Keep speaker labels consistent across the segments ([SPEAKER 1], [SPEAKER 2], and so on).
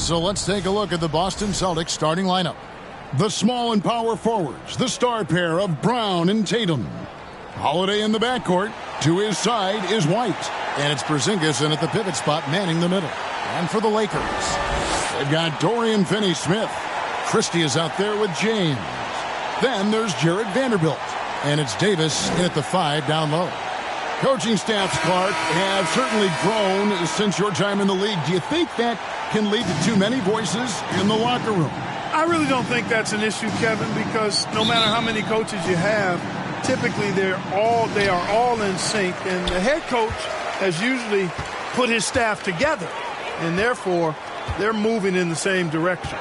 [SPEAKER 1] So let's take a look at the Boston Celtics starting lineup. The small and power forwards, the star pair of Brown and Tatum. Holiday in the backcourt. To his side is White. And it's Porzingis in at the pivot spot, manning the middle. And for the Lakers, they've got Dorian Finney-Smith. Christie is out there with James. Then there's Jared Vanderbilt. And it's Davis in at the 5 down low. Coaching staffs, Clark, have certainly grown since your time in the league. Do you think that can lead to too many voices in the locker room?
[SPEAKER 2] I really don't think that's an issue, Kevin, because no matter how many coaches you have, typically they are all in sync, and the head coach has usually put his staff together, and therefore they're moving in the same direction.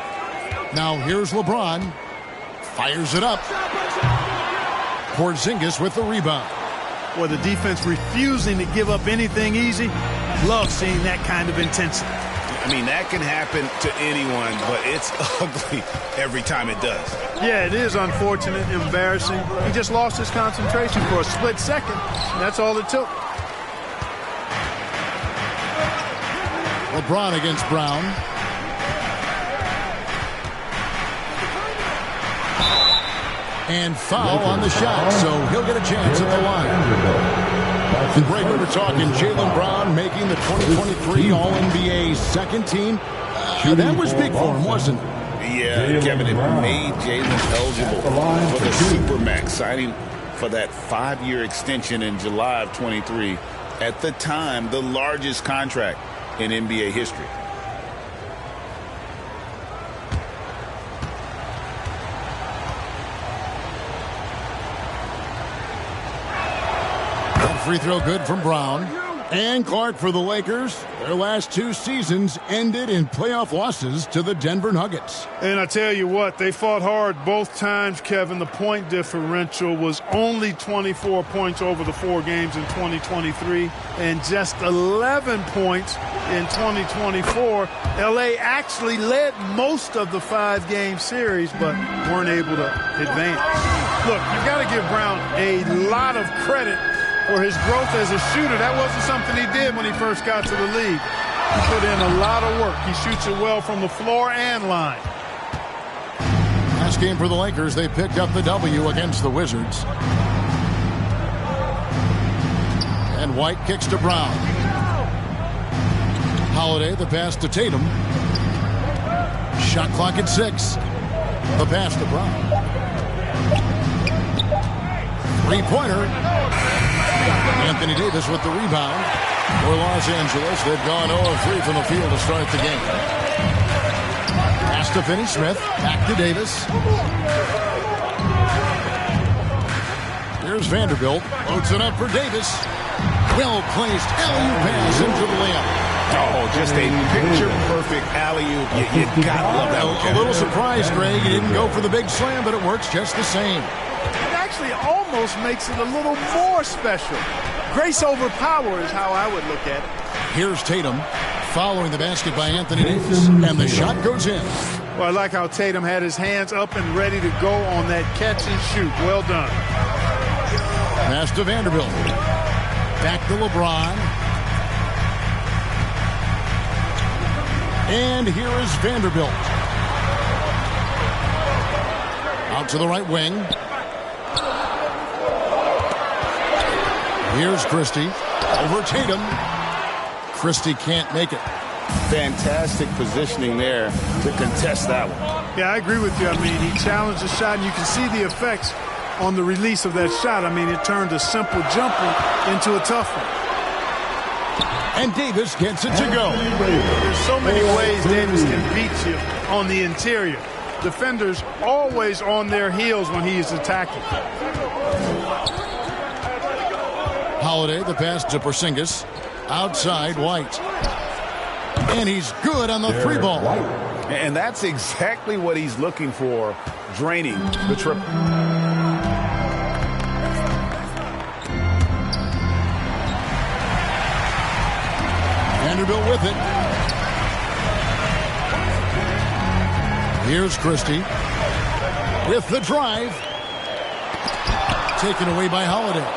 [SPEAKER 1] Now here's LeBron. Fires it up. Porzingis with the rebound.
[SPEAKER 2] Well, the defense refusing to give up anything easy. Love seeing that kind of intensity.
[SPEAKER 3] I mean, that can happen to anyone, but it's ugly every time it does.
[SPEAKER 2] Yeah, it is unfortunate, embarrassing. He just lost his concentration for a split second. That's all it took.
[SPEAKER 1] LeBron against Brown. And foul on the shot, so he'll get a chance at the line. The break, we were talking Jaylen Brown making the 2023 All-NBA second team. That was big for him, wasn't it?
[SPEAKER 3] Yeah, Kevin, it made Jaylen eligible for the Supermax, signing for that 5-year extension in July of 23. At the time, the largest contract in NBA history.
[SPEAKER 1] Free throw good from Brown. And Clark for the Lakers. Their last 2 seasons ended in playoff losses to the Denver Nuggets.
[SPEAKER 2] And I tell you what, they fought hard both times, Kevin. The point differential was only 24 points over the 4 games in 2023 and just 11 points in 2024. LA actually led most of the 5-game series, but weren't able to advance. Look, you've got to give Brown a lot of credit for his growth as a shooter. That wasn't something he did when he first got to the league. He put in a lot of work. He shoots it well from the floor and line.
[SPEAKER 1] Last game for the Lakers, they picked up the W against the Wizards. And White kicks to Brown. Holiday, the pass to Tatum. Shot clock at 6. The pass to Brown. Three-pointer. Anthony Davis with the rebound. For Los Angeles, they've gone 0-3 from the field to start the game. Pass to Finney-Smith. Back to Davis. Here's Vanderbilt. Loads it up for Davis. Well-placed alley-oop pass into the layup.
[SPEAKER 3] Oh, just a picture-perfect alley-oop. You gotta love that one.
[SPEAKER 1] A little surprised, Greg. He didn't go for the big slam, but it works just the same.
[SPEAKER 2] Actually almost makes it a little more special. Grace over power is how I would look at it.
[SPEAKER 1] Here's Tatum following the basket by Anthony Davis, and the shot goes in.
[SPEAKER 2] Well, I like how Tatum had his hands up and ready to go on that catch and shoot. Well done.
[SPEAKER 1] Pass to Vanderbilt. Back to LeBron. And here is Vanderbilt. Out to the right wing. Here's Christie. Over Tatum. Christie can't make it.
[SPEAKER 3] Fantastic positioning there to contest that one.
[SPEAKER 2] Yeah, I agree with you. I mean, he challenged the shot, and you can see the effects on the release of that shot. I mean, it turned a simple jumper into a tough one.
[SPEAKER 1] And Davis gets it to go.
[SPEAKER 2] There's so many ways Davis can beat you on the interior. Defenders always on their heels when he is attacking.
[SPEAKER 1] Holiday, the pass to Porzingis. Outside, White. And he's good on the 3 ball.
[SPEAKER 3] And that's exactly what he's looking for, draining the triple.
[SPEAKER 1] Vanderbilt with it. Here's Christie with the drive. Taken away by Holiday.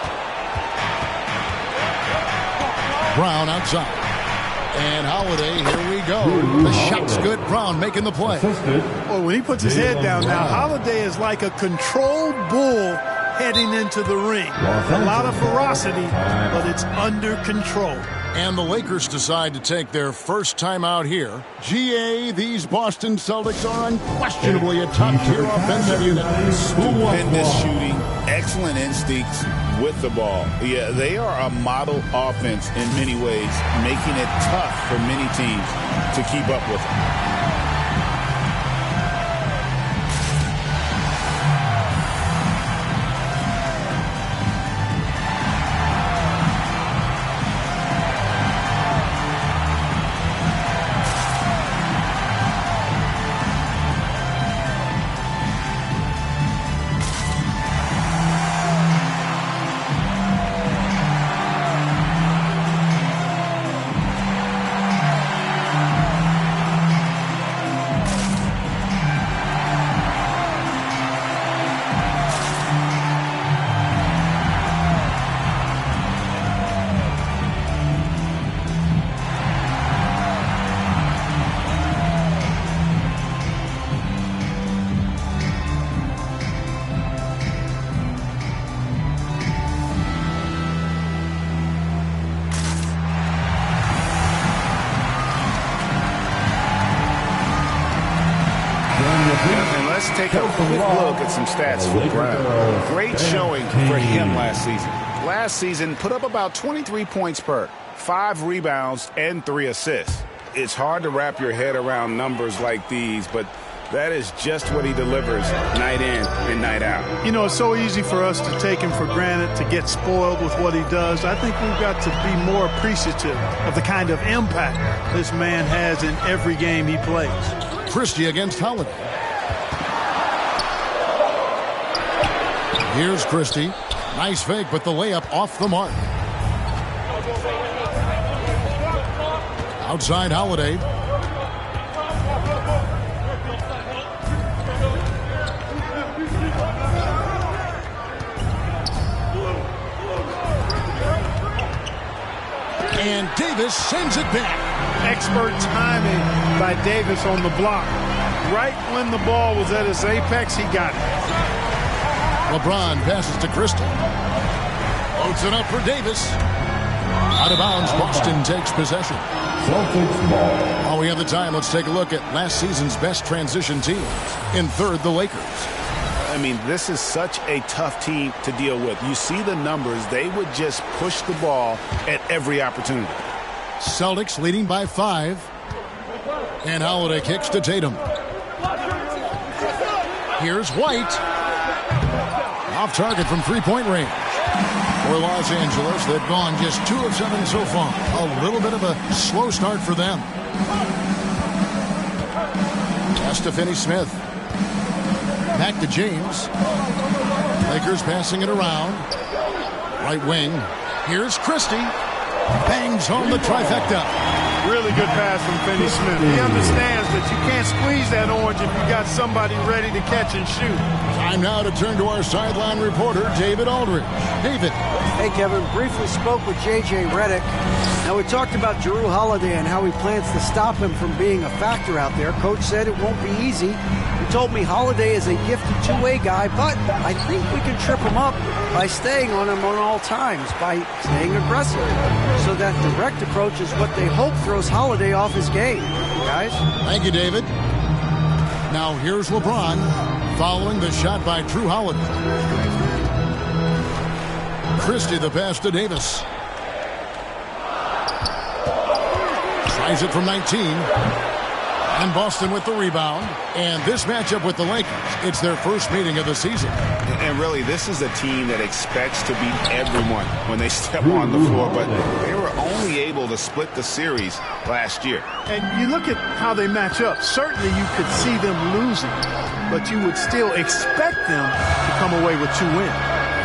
[SPEAKER 1] Brown outside. And Holiday, here we go. The shot's good. Brown making the play.
[SPEAKER 2] Well, when he puts his head down now, Holiday is like a controlled bull heading into the ring. A lot of ferocity, but it's under control.
[SPEAKER 1] And the Lakers decide to take their first time out here. GA, these Boston Celtics are unquestionably a top-tier offensive unit.
[SPEAKER 3] Stupendous shooting, excellent instincts with the ball. Yeah, they are a model offense in many ways, making it tough for many teams to keep up with them. And let's take a quick look at some stats for Brown. Great showing for him last season. Last season, put up about 23 points per, 5 rebounds, and 3 assists. It's hard to wrap your head around numbers like these, but that is just what he delivers night in and night out.
[SPEAKER 2] You know, it's so easy for us to take him for granted, to get spoiled with what he does. I think we've got to be more appreciative of the kind of impact this man has in every game he plays.
[SPEAKER 1] Christie against Holiday. Here's Christie. Nice fake, but the layup off the mark. Outside Holiday. And Davis sends it back.
[SPEAKER 2] Expert timing by Davis on the block. Right when the ball was at its apex, he got it.
[SPEAKER 1] LeBron passes to Christie. Loads it up for Davis. Out of bounds, Boston takes possession. While we have the time, let's take a look at last season's best transition teams. In third, the Lakers.
[SPEAKER 3] I mean, this is such a tough team to deal with. You see the numbers. They would just push the ball at every opportunity.
[SPEAKER 1] Celtics leading by 5. And Holiday kicks to Tatum. Here's White. Off target from three-point range. For Los Angeles, they've gone just 2 of 7 so far. A little bit of a slow start for them. Pass to Finney-Smith. Back to James. Lakers passing it around. Right wing. Here's Christie. Bangs home the trifecta.
[SPEAKER 2] Really good pass from Finney-Smith. He understands that you can't squeeze that orange if you got somebody ready to catch and shoot.
[SPEAKER 1] Time now to turn to our sideline reporter, David Aldridge. David.
[SPEAKER 4] Hey, Kevin. Briefly spoke with J.J. Redick. Now, we talked about Jrue Holiday and how he plans to stop him from being a factor out there. Coach said it won't be easy. He told me Holiday is a gifted two-way guy, but I think we can trip him up by staying on him on all times, by staying aggressive. So that direct approach is what they hope throws Holiday off his game. Guys?
[SPEAKER 1] Thank you, David. Now here's LeBron following the shot by Jrue Holiday. Christie the pass to Davis. Tries it from 19. And Boston with the rebound. And this matchup with the Lakers, it's their first meeting of the season.
[SPEAKER 3] And really, this is a team that expects to beat everyone when they step on the floor, but they were only able to split the series last year.
[SPEAKER 2] And you look at how they match up. Certainly you could see them losing, but you would still expect them to come away with 2 wins.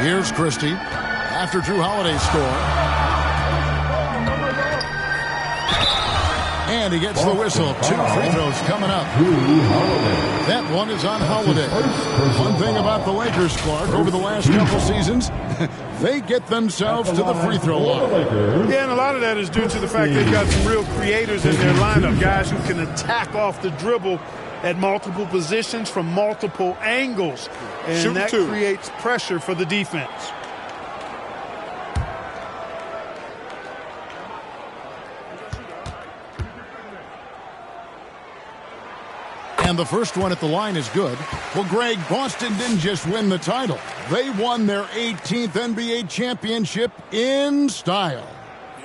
[SPEAKER 1] Here's Christie after Jrue Holiday score. And he gets the whistle. 2 free throws coming up. That one is on Holiday. One thing about the Lakers, Clark, over the last couple seasons, they get themselves to the free throw line.
[SPEAKER 2] Yeah, and a lot of that is due to the fact they've got some real creators in their lineup, guys who can attack off the dribble at multiple positions from multiple angles. And that creates pressure for the defense.
[SPEAKER 1] And the first one at the line is good. Well, Greg, Boston didn't just win the title. They won their 18th NBA championship in style.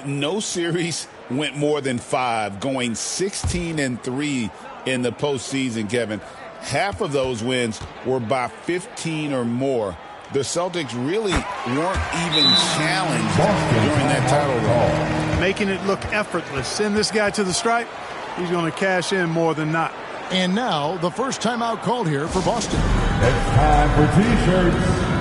[SPEAKER 3] No series went more than 5, going 16-3 in the postseason, Kevin. Half of those wins were by 15 or more. The Celtics really weren't even challenged during that title run.
[SPEAKER 2] Making it look effortless. Send this guy to the stripe. He's going to cash in more than not.
[SPEAKER 1] And now, the first timeout called here for Boston.
[SPEAKER 5] It's time for T-shirts.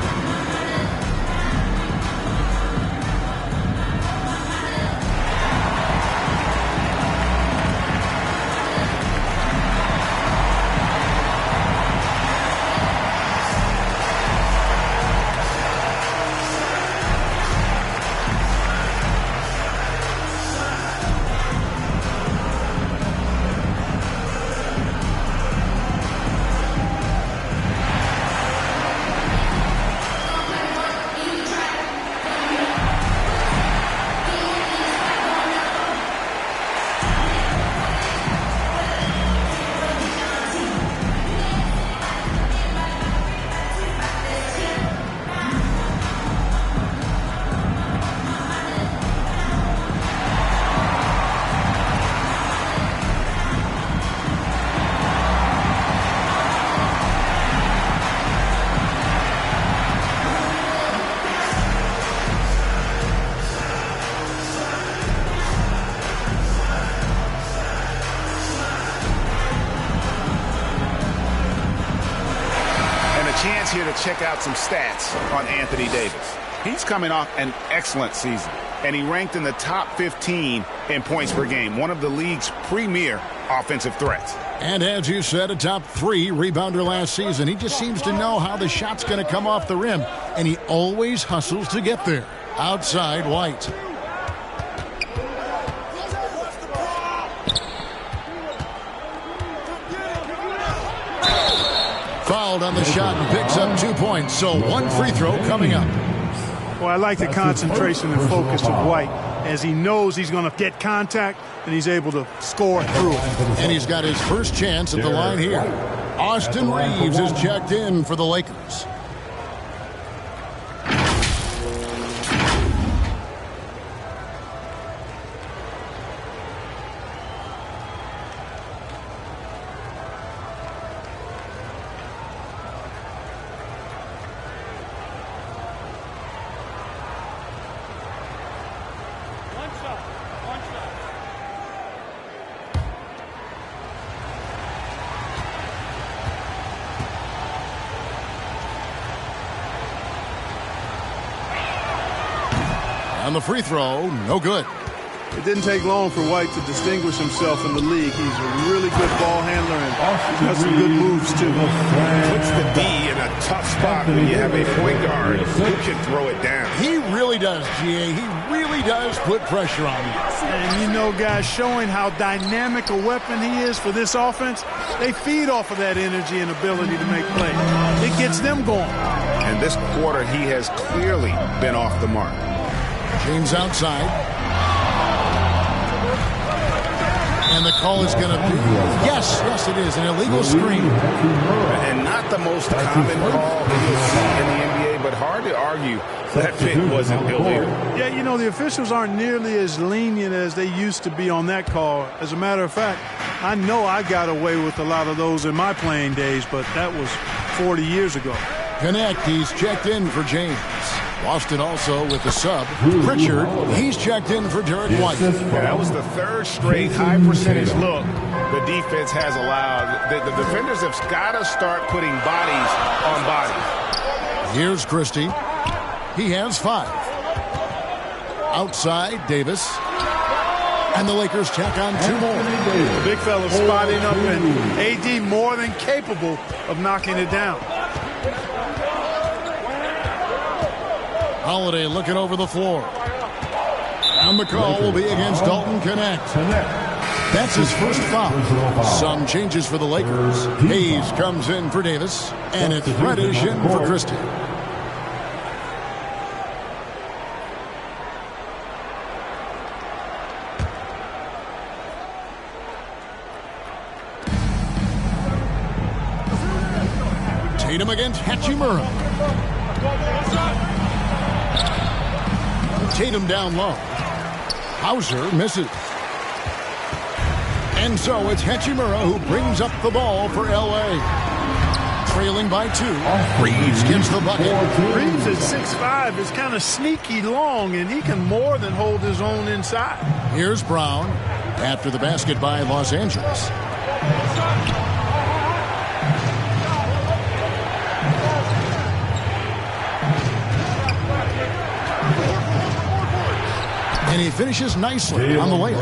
[SPEAKER 3] Here to check out some stats on Anthony Davis. He's coming off an excellent season, and he ranked in the top 15 in points per game, one of the league's premier offensive threats.
[SPEAKER 1] And as you said, a top 3 rebounder last season. He just seems to know how the shot's going to come off the rim, and he always hustles to get there. Outside, White. Fouled on the shot and picks up 2 points. So 1 free throw coming up.
[SPEAKER 2] Well, I like the concentration and focus of White as he knows he's going to get contact and he's able to score through it.
[SPEAKER 1] And he's got his first chance at the line here. Austin Reeves is checked in for the Lakers. On the free throw, no good.
[SPEAKER 2] It didn't take long for White to distinguish himself in the league. He's a really good ball handler and he's got some good moves, too.
[SPEAKER 3] Puts the D in a tough spot when you have a point guard who can throw it down.
[SPEAKER 1] He really does, GA. He really does put pressure on you.
[SPEAKER 2] And you know, guys, showing how dynamic a weapon he is for this offense, they feed off of that energy and ability to make plays. It gets them going.
[SPEAKER 3] And this quarter, he has clearly been off the mark.
[SPEAKER 1] James outside. And the call is going to be, yes, it is, an illegal screen.
[SPEAKER 3] And not the most common call that you'll see in the NBA, but hard to argue that pick wasn't illegal.
[SPEAKER 2] Yeah, you know, the officials aren't nearly as lenient as they used to be on that call. As a matter of fact, I know I got away with a lot of those in my playing days, but that was 40 years ago.
[SPEAKER 1] Connect, he's checked in for James. Boston also with the sub. Pritchard, he's checked in for Derek White.
[SPEAKER 3] Yeah, that was the third straight high percentage look the defense has allowed. The defenders have got to start putting bodies on bodies.
[SPEAKER 1] Here's Christie. He has 5. Outside, Davis. And the Lakers tack on 2 more.
[SPEAKER 2] The big fella spotting up, and AD more than capable of knocking it down.
[SPEAKER 1] Holiday looking over the floor. And the call will be against Dalton Kunad. That's his first foul. Some changes for the Lakers. Hayes comes in for Davis, and it's Reddish in for Christie. Tatum against Hachimura. Tatum down low. Hauser misses. And so it's Hachimura who brings up the ball for L.A. Trailing by 2. Reeves gets the bucket.
[SPEAKER 2] Reeves at 6'5" is kind of sneaky long, and he can more than hold his own inside.
[SPEAKER 1] Here's Brown after the basket by Los Angeles. And he finishes nicely on the layup.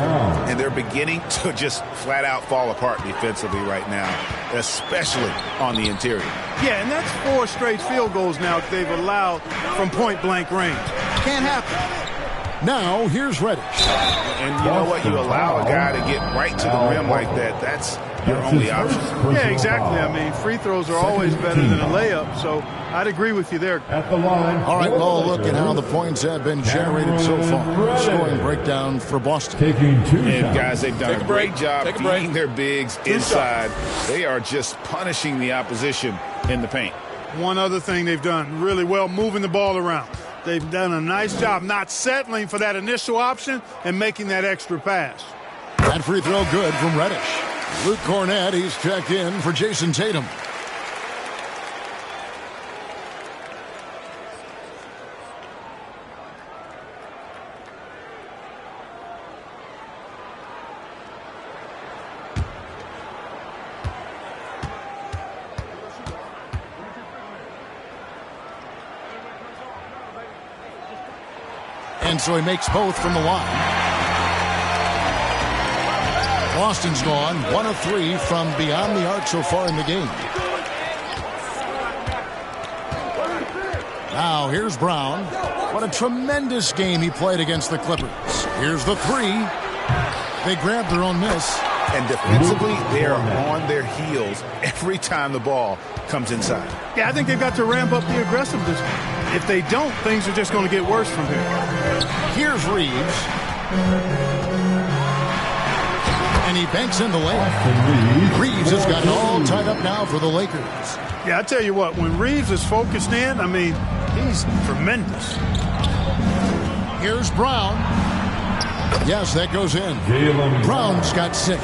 [SPEAKER 3] And they're beginning to just flat out fall apart defensively right now, especially on the interior.
[SPEAKER 2] Yeah, and that's 4 straight field goals now that they've allowed from point-blank range. Can't happen.
[SPEAKER 1] Now, here's Reddish.
[SPEAKER 3] And you know what? You allow a guy to get right to the rim like that. That's your only option.
[SPEAKER 2] Yeah, exactly. I mean, free throws are always better than a layup, so I'd agree with you there.
[SPEAKER 5] At the line.
[SPEAKER 1] All right, well, look at how the points have been generated so far. Scoring breakdown for Boston.
[SPEAKER 5] Taking 2
[SPEAKER 3] And guys, they've done a great job feeding their bigs inside. They are just punishing the opposition in the paint.
[SPEAKER 2] One other thing they've done really well, moving the ball around. They've done a nice job not settling for that initial option and making that extra pass.
[SPEAKER 1] That free throw good from Reddish. Luke Cornett, he's checked in for Jason Tatum. And so he makes both from the line. Boston's gone 1 of 3 from beyond the arc so far in the game. Now here's Brown. What a tremendous game he played against the Clippers. Here's the 3. They grabbed their own miss.
[SPEAKER 3] And defensively, they are on their heels every time the ball comes inside.
[SPEAKER 2] Yeah, I think they've got to ramp up the aggressiveness. If they don't, things are just going to get worse from here.
[SPEAKER 1] Here's Reeves. And he banks in the layup. Reeves has got it all tied up now for the Lakers.
[SPEAKER 2] Yeah, I tell you what, when Reeves is focused in, I mean, he's tremendous.
[SPEAKER 1] Here's Brown. Yes, that goes in. Brown's got 6.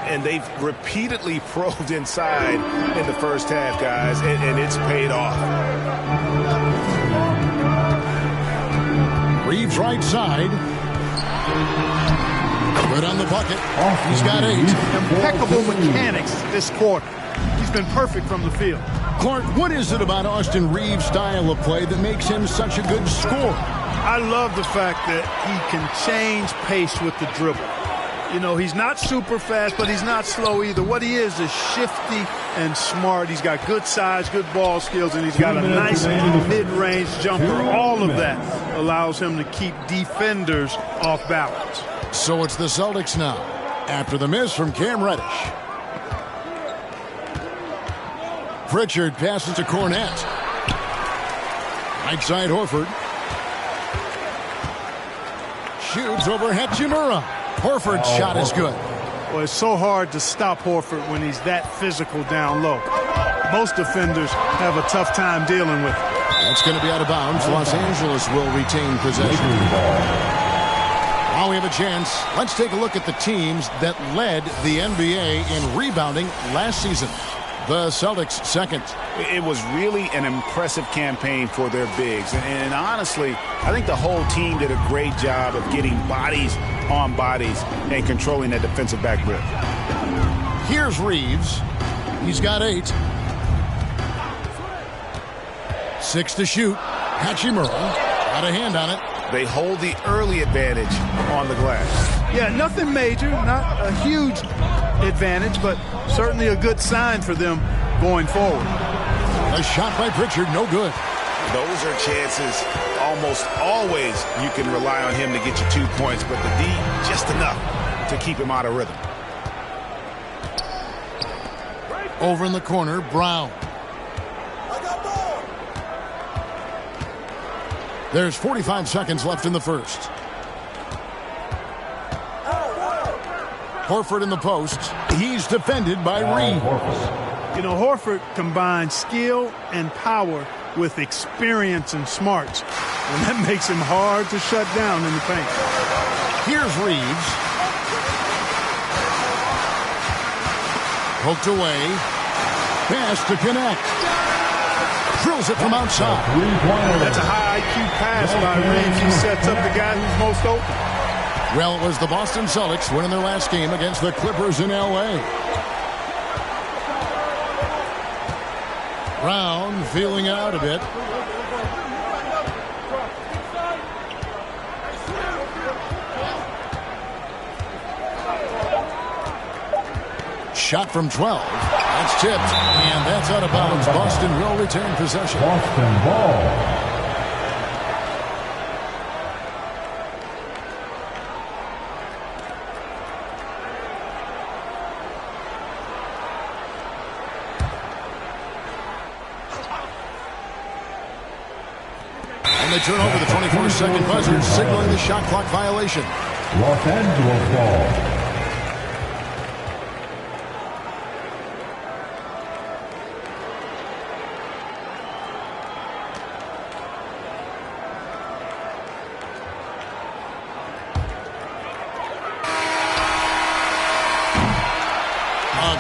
[SPEAKER 3] And they've repeatedly probed inside in the first half, guys, and it's paid off.
[SPEAKER 1] Reeves right side. Good on the bucket. He's got 8.
[SPEAKER 2] Impeccable mechanics this quarter. He's been perfect from the field.
[SPEAKER 1] Clark, what is it about Austin Reeves' style of play that makes him such a good scorer?
[SPEAKER 2] I love the fact that he can change pace with the dribble. You know, he's not super fast, but he's not slow either. What he is shifty and smart. He's got good size, good ball skills, and he's got a nice mid-range jumper. All of that allows him to keep defenders off balance.
[SPEAKER 1] So it's the Celtics now, after the miss from Cam Reddish. Pritchard passes to Cornett. Right side Horford. Shoots over Hachimura. Horford's shot is good.
[SPEAKER 2] Well, it's so hard to stop Horford when he's that physical down low. Most defenders have a tough time dealing with it.
[SPEAKER 1] That's going to be out of bounds. Los Angeles will retain possession. Now we have a chance. Let's take a look at the teams that led the NBA in rebounding last season. The Celtics second.
[SPEAKER 3] It was really an impressive campaign for their bigs. And honestly, I think the whole team did a great job of getting bodies on bodies and controlling that defensive backboard.
[SPEAKER 1] Here's Reeves. He's got 8. 6 to shoot. Hachimura got a hand on it.
[SPEAKER 3] They hold the early advantage on the glass.
[SPEAKER 2] Yeah, nothing major, not a huge advantage, but certainly a good sign for them going forward.
[SPEAKER 1] A shot by Pritchard, no good.
[SPEAKER 3] Those are chances almost always you can rely on him to get you 2 points, but the D just enough to keep him out of rhythm.
[SPEAKER 1] Over in the corner, Brown. There's 45 seconds left in the first. Horford in the post. He's defended by Reeves.
[SPEAKER 2] You know, Horford combines skill and power with experience and smarts, and that makes him hard to shut down in the paint.
[SPEAKER 1] Here's Reeves. Poked away. Pass to connect. Drills it from outside.
[SPEAKER 2] That's a high IQ pass by Reeves. He sets up the guy who's most open.
[SPEAKER 1] Well, it was the Boston Celtics winning their last game against the Clippers in L.A. Brown feeling it out a bit. Shot from 12. That's tipped, and that's out of bounds. Boston will retain possession.
[SPEAKER 5] Boston ball.
[SPEAKER 1] And they turn over the 24-second buzzer, signaling the shot clock violation.
[SPEAKER 5] Los Angeles ball.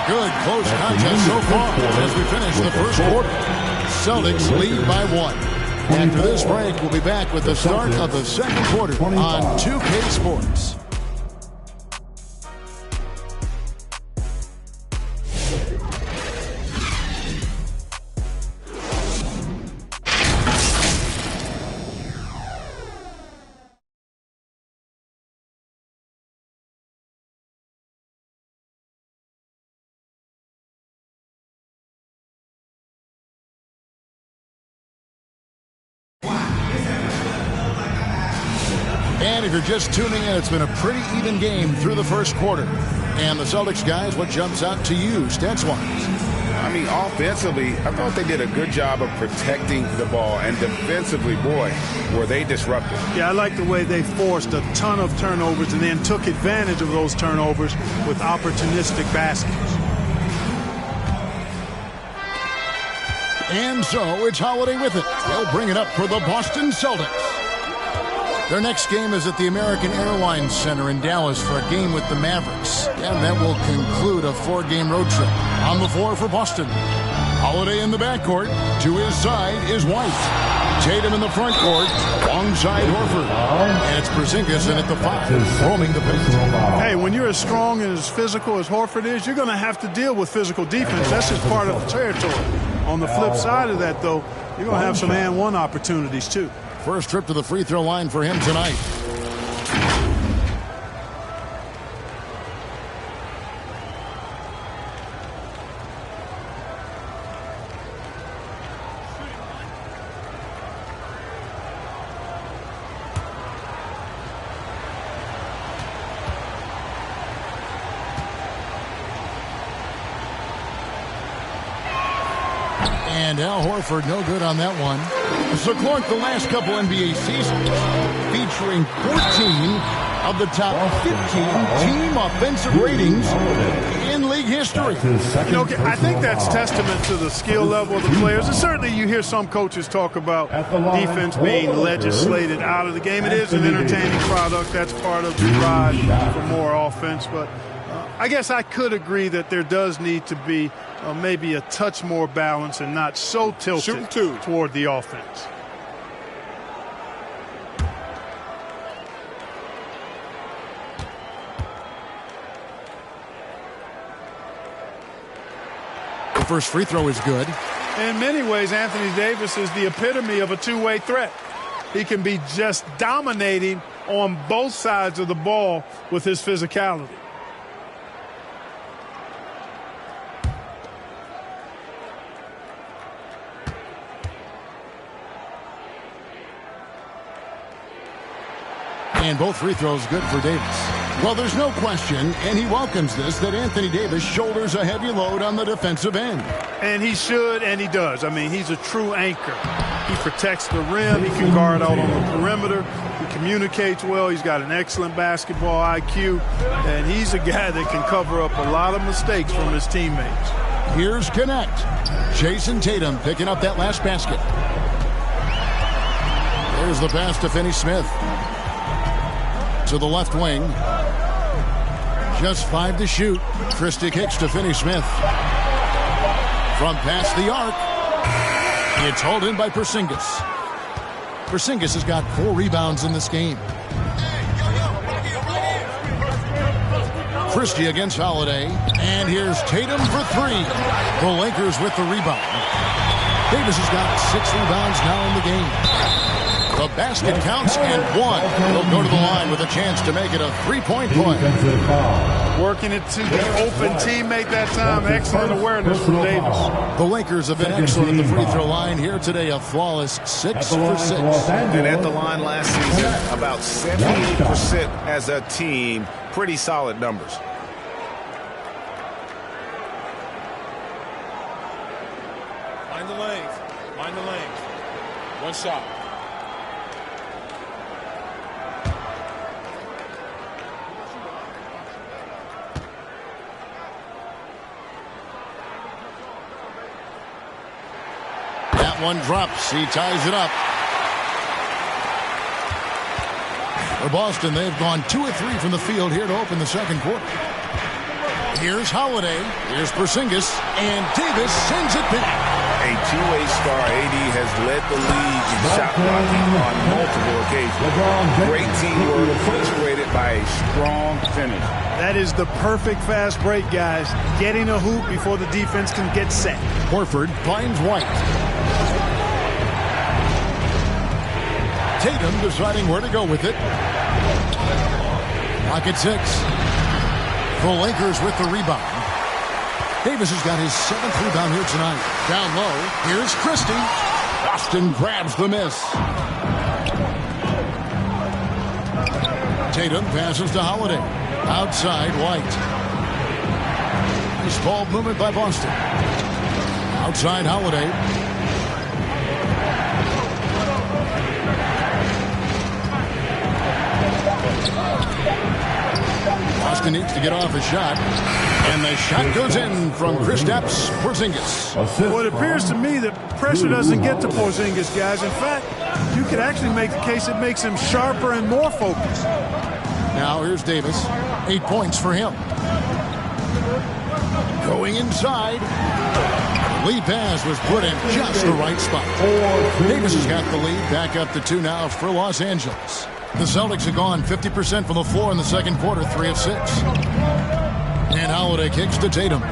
[SPEAKER 1] Good close contest so far as we finish the first quarter. Celtics lead by 1. After this break, we'll be back with the start of the second quarter on 2K Sports. And if you're just tuning in, it's been a pretty even game through the first quarter. And the Celtics guys, what jumps out to you, stats-wise?
[SPEAKER 3] I mean, offensively, I thought they did a good job of protecting the ball. And defensively, boy, were they disruptive.
[SPEAKER 2] Yeah, I like the way they forced a ton of turnovers and then took advantage of those turnovers with opportunistic baskets.
[SPEAKER 1] And so it's Holiday with it. They'll bring it up for the Boston Celtics. Their next game is at the American Airlines Center in Dallas for a game with the Mavericks. And that will conclude a 4-game road trip. On the floor for Boston. Holiday in the backcourt. To his side is White. Tatum in the front court. Alongside Horford. And it's Porzingis in at the 5. Roaming the paint.
[SPEAKER 2] Hey, when you're as strong and as physical as Horford is, you're going to have to deal with physical defense. That's just part of the territory. On the flip side of that, though, you're going to have some and one opportunities, too.
[SPEAKER 1] First trip to the free throw line for him tonight. And Al Horford, no good on that one. So Clark, the last couple NBA seasons, featuring 14 of the top 15 team offensive ratings in league history.
[SPEAKER 2] You know, I think that's testament to the skill level of the players. And certainly you hear some coaches talk about defense being legislated out of the game. It is an entertaining product. That's part of the drive for more offense. But I guess I could agree that there does need to be maybe a touch more balance and not so tilted toward the offense.
[SPEAKER 1] The first free throw is good.
[SPEAKER 2] In many ways, Anthony Davis is the epitome of a two-way threat. He can be just dominating on both sides of the ball with his physicality.
[SPEAKER 1] And both free throws good for Davis. Well, there's no question, and he welcomes this, that Anthony Davis shoulders a heavy load on the defensive end.
[SPEAKER 2] And he should, and he does. I mean, he's a true anchor. He protects the rim. He can guard out on the perimeter. He communicates well. He's got an excellent basketball IQ. And he's a guy that can cover up a lot of mistakes from his teammates.
[SPEAKER 1] Here's Connect. Jason Tatum picking up that last basket. There's the pass to Finney-Smith. To the left wing. Just 5 to shoot. Christie kicks to Finney-Smith. From past the arc. It's hauled in by Porzingis. Porzingis has got 4 rebounds in this game. Christie against Holiday. And here's Tatum for 3. The Lakers with the rebound. Davis has got 6 rebounds now in the game. The basket counts and 1. He'll go to the line with a chance to make it a 3-point play.
[SPEAKER 2] Working it to the open teammate that time. Excellent awareness from Davis.
[SPEAKER 1] The Lakers have been excellent at the free throw line here today. A flawless 6 for 6.
[SPEAKER 3] And at the line last season, about 78% as a team. Pretty solid numbers.
[SPEAKER 6] Mind the lanes. Mind the lanes. One shot.
[SPEAKER 1] That one drops. He ties it up. For Boston, they've gone 2 of 3 from the field here to open the second quarter. Here's Holiday. Here's Porzingis. And Davis sends it back.
[SPEAKER 3] A two-way star, AD has led the league in shot blocking on multiple occasions. Great teamwork, punctuated by a strong finish.
[SPEAKER 2] That is the perfect fast break, guys. Getting a hoop before the defense can get set.
[SPEAKER 1] Horford finds White. Tatum deciding where to go with it. Lock at 6. The Lakers with the rebound. Davis has got his 7th rebound here tonight. Down low, here's Christie. Boston grabs the miss. Tatum passes to Holiday. Outside, White. Nice ball movement by Boston. Outside, Holiday. Boston needs to get off a shot. And the shot goes in from Kristaps Porzingis.
[SPEAKER 2] Well, it appears to me that pressure doesn't get to Porzingis, guys. In fact, you could actually make the case it makes him sharper and more focused.
[SPEAKER 1] Now here's Davis. 8 points for him. Going inside. Lead pass was put in just the right spot. Davis has got the lead. Back up to 2 now for Los Angeles. The Celtics have gone 50% from the floor in the second quarter, 3 of 6. And Holiday kicks to Tatum.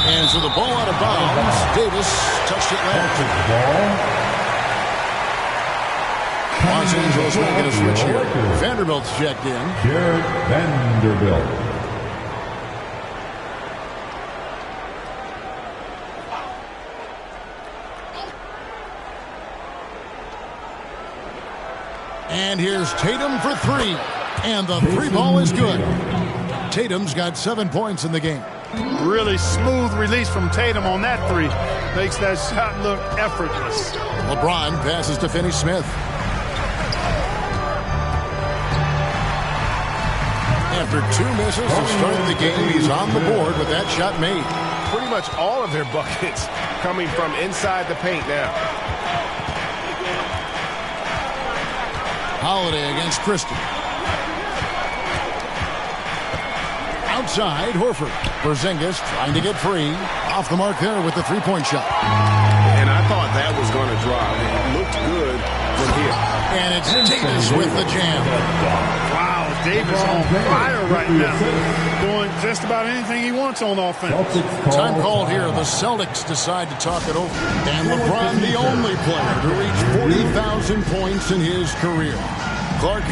[SPEAKER 1] And so the ball out of bounds. Davis touched it left. Los Angeles making a switch here. Vanderbilt's checked in.
[SPEAKER 5] Jared Vanderbilt.
[SPEAKER 1] And here's Tatum for 3. And the 3 ball is good. Tatum's got 7 points in the game.
[SPEAKER 2] Really smooth release from Tatum on that 3. Makes that shot look effortless.
[SPEAKER 1] LeBron passes to Finney-Smith. After 2 misses to start the game, he's on the board with that shot made.
[SPEAKER 6] Pretty much all of their buckets coming from inside the paint now.
[SPEAKER 1] Holiday against Christie. Outside, Horford. Porzingis trying to get free. Off the mark there with the 3-point shot.
[SPEAKER 6] And I thought that was going to drop. It looked good from here.
[SPEAKER 1] And it's Davis with the jam.
[SPEAKER 2] Wow, Davis on fire right now, doing just about anything he wants on offense.
[SPEAKER 1] Time called here. The Celtics decide to talk it over. And LeBron, the only player to reach 40,000 points in his career. Clark,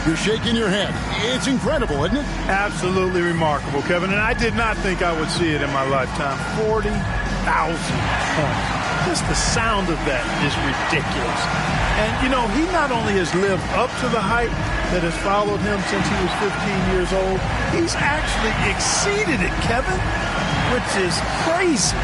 [SPEAKER 1] you're shaking your head. It's incredible, isn't it?
[SPEAKER 2] Absolutely remarkable, Kevin. And I did not think I would see it in my lifetime. 40,000 points. Just the sound of that is ridiculous. And, you know, he not only has lived up to the hype that has followed him since he was 15 years old, he's actually exceeded it, Kevin, which is crazy.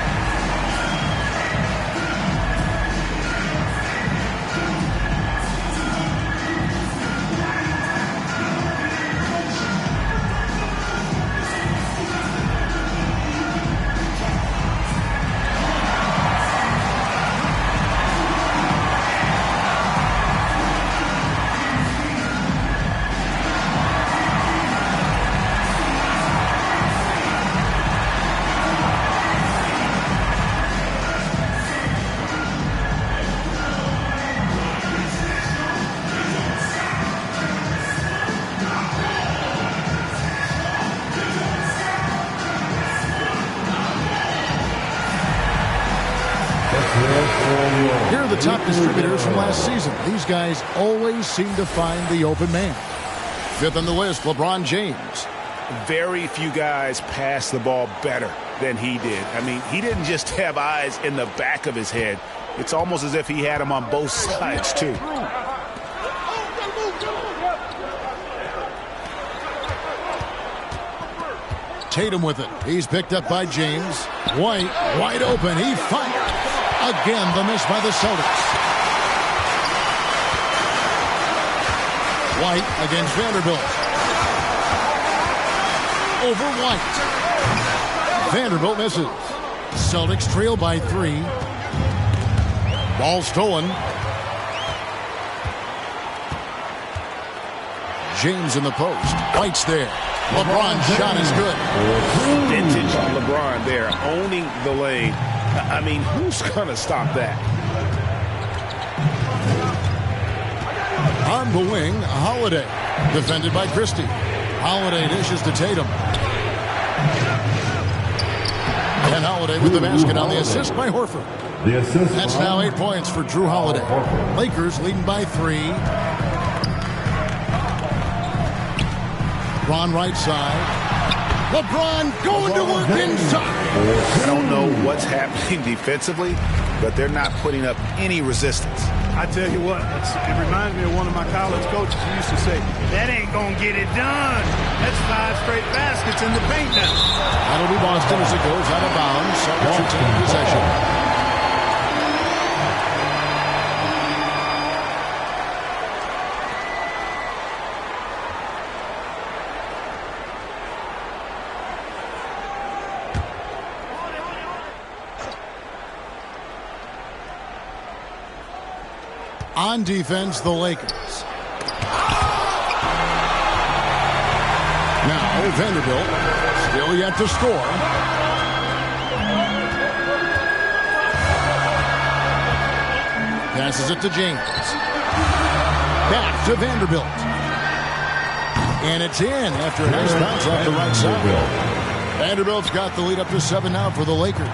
[SPEAKER 1] Here are the top distributors from last season. These guys always seem to find the open man. Fifth on the list, LeBron James.
[SPEAKER 3] Very few guys pass the ball better than he did. I mean, he didn't just have eyes in the back of his head. It's almost as if he had them on both sides, too.
[SPEAKER 1] Tatum with it. He's picked up by James. White, wide open. He fires. Again, the miss by the Celtics. White against Vanderbilt. Over White. Vanderbilt misses. Celtics trail by 3. Ball stolen. James in the post. White's there. LeBron's shot is good.
[SPEAKER 3] Vintage LeBron there, owning the lane. I mean, who's going to stop that?
[SPEAKER 1] On the wing, Holiday. Defended by Christie. Holiday dishes to Tatum. And Holiday with the basket on the assist by Horford.
[SPEAKER 5] The assist.
[SPEAKER 1] That's now 8 points for Drew Holiday. Lakers leading by 3. LeBron right side. LeBron going to work inside.
[SPEAKER 3] I don't know what's happening defensively, but they're not putting up any resistance.
[SPEAKER 2] I tell you what, it reminds me of one of my college coaches who used to say, that ain't going to get it done. That's 5 straight baskets in the paint now.
[SPEAKER 1] That'll be Boston as it goes out of bounds. Celtics retain possession. On defense, the Lakers. Now, Vanderbilt still yet to score. Passes it to James. Back to Vanderbilt. And it's in after a nice bounce off the right side. Vanderbilt's got the lead up to 7 now for the Lakers.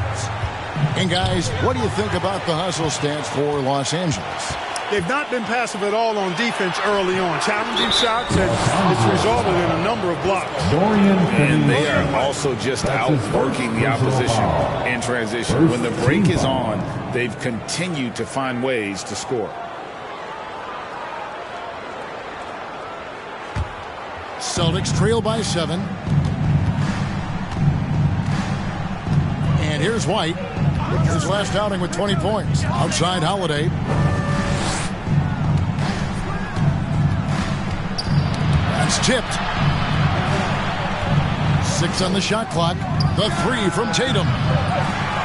[SPEAKER 1] And guys, what do you think about the hustle stance for Los Angeles?
[SPEAKER 2] They've not been passive at all on defense early on. Challenging shots, and it's resulted in a number of blocks.
[SPEAKER 3] And they are also just outworking the opposition in transition. When the break is on, they've continued to find ways to score.
[SPEAKER 1] Celtics trail by 7. And here's White. His last outing with 20 points. Outside Holiday. That's tipped. 6 on the shot clock. The 3 from Tatum.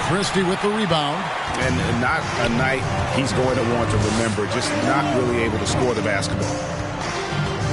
[SPEAKER 1] Christie with the rebound.
[SPEAKER 3] And not a night he's going to want to remember. Just not really able to score the basketball.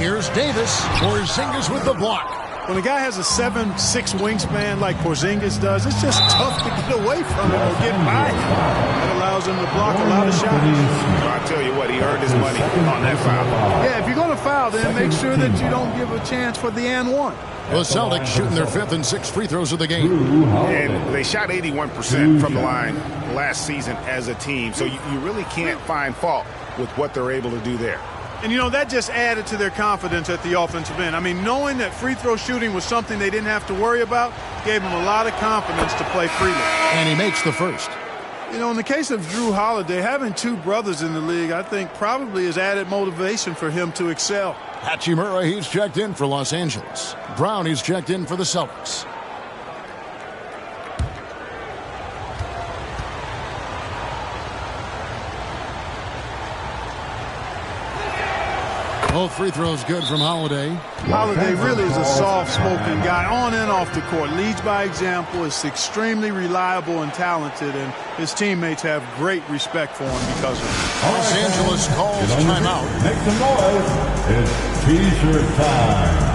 [SPEAKER 1] Here's Davis. Porzingis with the block.
[SPEAKER 2] When a guy has a 7'6" wingspan like Porzingis does, it's just tough to get away from him or get by him. That allows him to block a lot of shots.
[SPEAKER 3] Well, I tell you what, he earned his money on that foul.
[SPEAKER 2] Yeah, if you're going to foul, then make sure that you don't give a chance for the and one.
[SPEAKER 1] The Celtics shooting their 5th and 6th free throws of the game.
[SPEAKER 3] And they shot 81% from the line last season as a team, so you really can't find fault with what they're able to do there.
[SPEAKER 2] And, you know, that just added to their confidence at the offensive end. I mean, knowing that free throw shooting was something they didn't have to worry about gave them a lot of confidence to play freely.
[SPEAKER 1] And he makes the first.
[SPEAKER 2] You know, in the case of Drew Holiday, having 2 brothers in the league, I think probably is added motivation for him to excel.
[SPEAKER 1] Hachimura, he's checked in for Los Angeles. Brown, he's checked in for the Celtics. Both free throws good from Holiday.
[SPEAKER 2] Holiday really is a soft-spoken guy on and off the court. Leads by example, is extremely reliable and talented, and his teammates have great respect for him because of it.
[SPEAKER 1] Los Angeles calls timeout.
[SPEAKER 5] Make some noise. It's T-shirt time.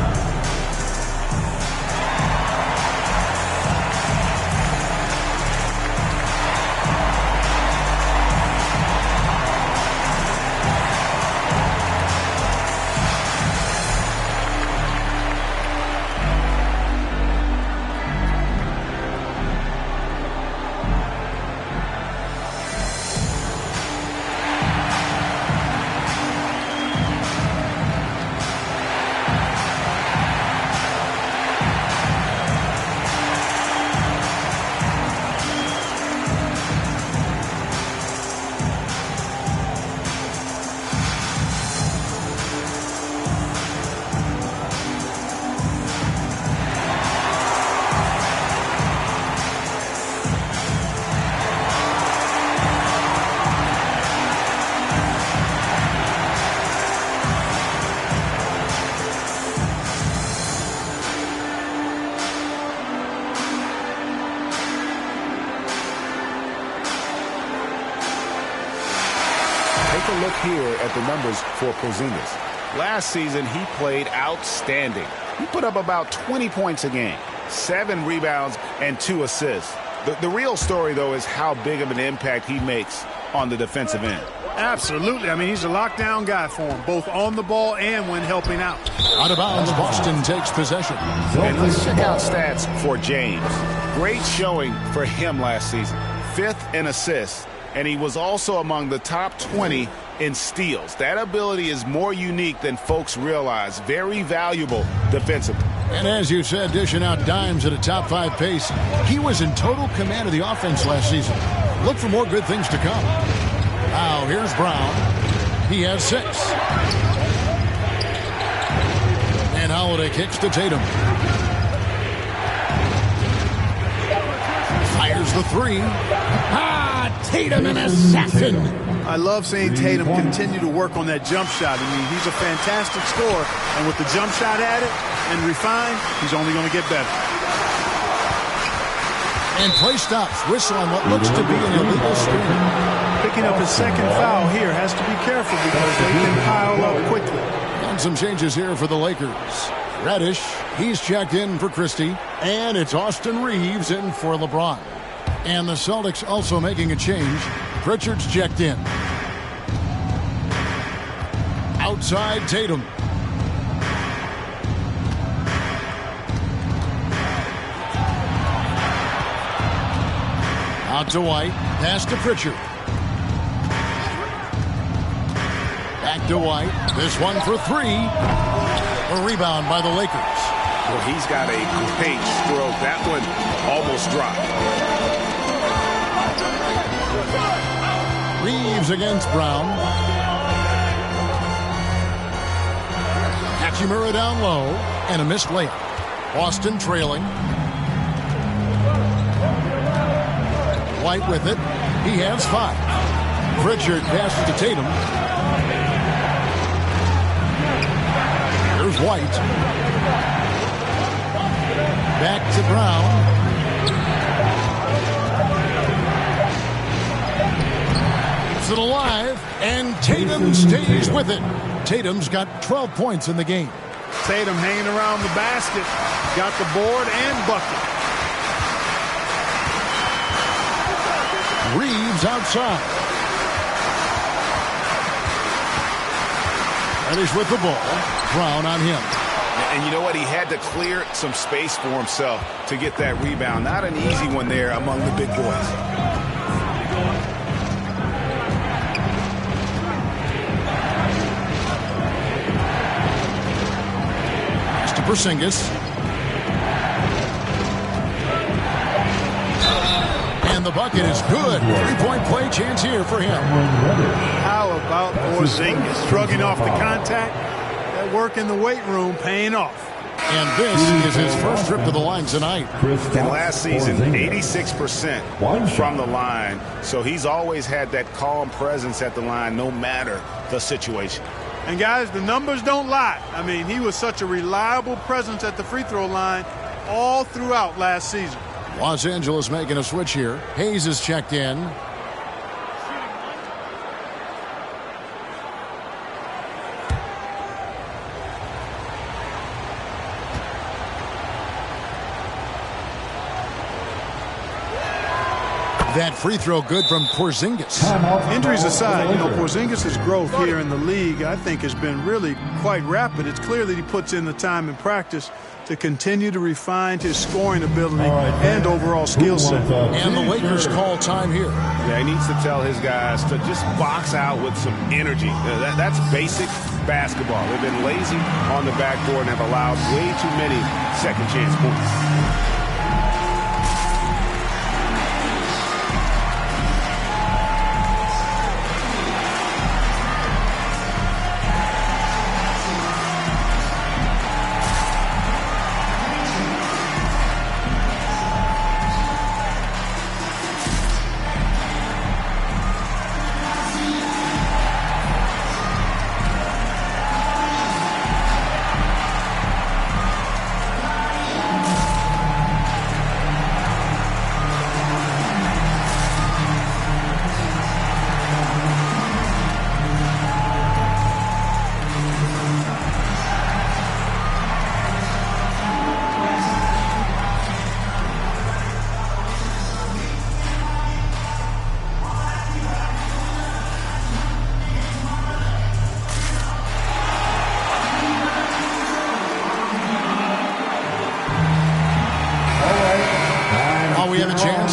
[SPEAKER 3] Take a look here at the numbers for Porzingis. Last season, he played outstanding. He put up about 20 points a game, 7 rebounds, and 2 assists. The real story, though, is how big of an impact he makes on the defensive end.
[SPEAKER 2] Absolutely. I mean, he's a lockdown guy for him, both on the ball and when helping out.
[SPEAKER 1] Out of bounds, Boston takes possession.
[SPEAKER 3] And let's check out stats for James. Great showing for him last season. 5th in assists, and he was also among the top 20 in steals. That ability is more unique than folks realize. Very valuable defensively.
[SPEAKER 1] And as you said, dishing out dimes at a top 5 pace, he was in total command of the offense last season. Look for more good things to come. Now, here's Brown. He has 6. And Holiday kicks to Tatum. Fires the 3. Tatum, an assassin.
[SPEAKER 2] I love seeing Tatum continue to work on that jump shot. I mean, he's a fantastic scorer, and with the jump shot added and refined, he's only going to get better.
[SPEAKER 1] And play stops. Whistle on what looks to be an illegal screen.
[SPEAKER 2] Picking up his 2nd foul here, has to be careful because they can pile up quickly.
[SPEAKER 1] And some changes here for the Lakers. Reddish, he's checked in for Christie. And it's Austin Reeves in for LeBron. And the Celtics also making a change. Pritchard's checked in. Outside Tatum. Out to White. Pass to Pritchard. Back to White. This one for 3. A rebound by the Lakers.
[SPEAKER 3] Well, he's got a great stroke. That one almost dropped.
[SPEAKER 1] Reeves against Brown. Hachimura down low. And a missed layup. Boston trailing. White with it. He has 5. Pritchard passes to Tatum. Here's White. Back to Brown. It alive, and Tatum stays with it. Tatum's got 12 points in the game.
[SPEAKER 2] Tatum hanging around the basket, got the board and bucket.
[SPEAKER 1] Reeves outside. Reddish with the ball. Brown on him.
[SPEAKER 3] And you know what? He had to clear some space for himself to get that rebound. Not an easy one there among the big boys.
[SPEAKER 1] Pass to Porzingis. And the bucket is good. 3-point play chance here for him.
[SPEAKER 2] How about Porzingis shrugging off the contact? That work in the weight room paying off.
[SPEAKER 1] And this is his first trip to the line tonight.
[SPEAKER 3] And last season, 86% from the line. So he's always had that calm presence at the line no matter the situation.
[SPEAKER 2] And guys, the numbers don't lie. I mean, he was such a reliable presence at the free throw line all throughout last season.
[SPEAKER 1] Los Angeles making a switch here. Hayes is checked in. That free throw good from Porzingis.
[SPEAKER 2] Injuries aside, you know, Porzingis' growth here in the league, I think, has been really quite rapid. It's clear that he puts in the time in practice to continue to refine his scoring ability and overall skill set.
[SPEAKER 1] And the Lakers call time here.
[SPEAKER 3] Yeah, he needs to tell his guys to just box out with some energy. That's basic basketball. They've been lazy on the backboard and have allowed way too many second chance points.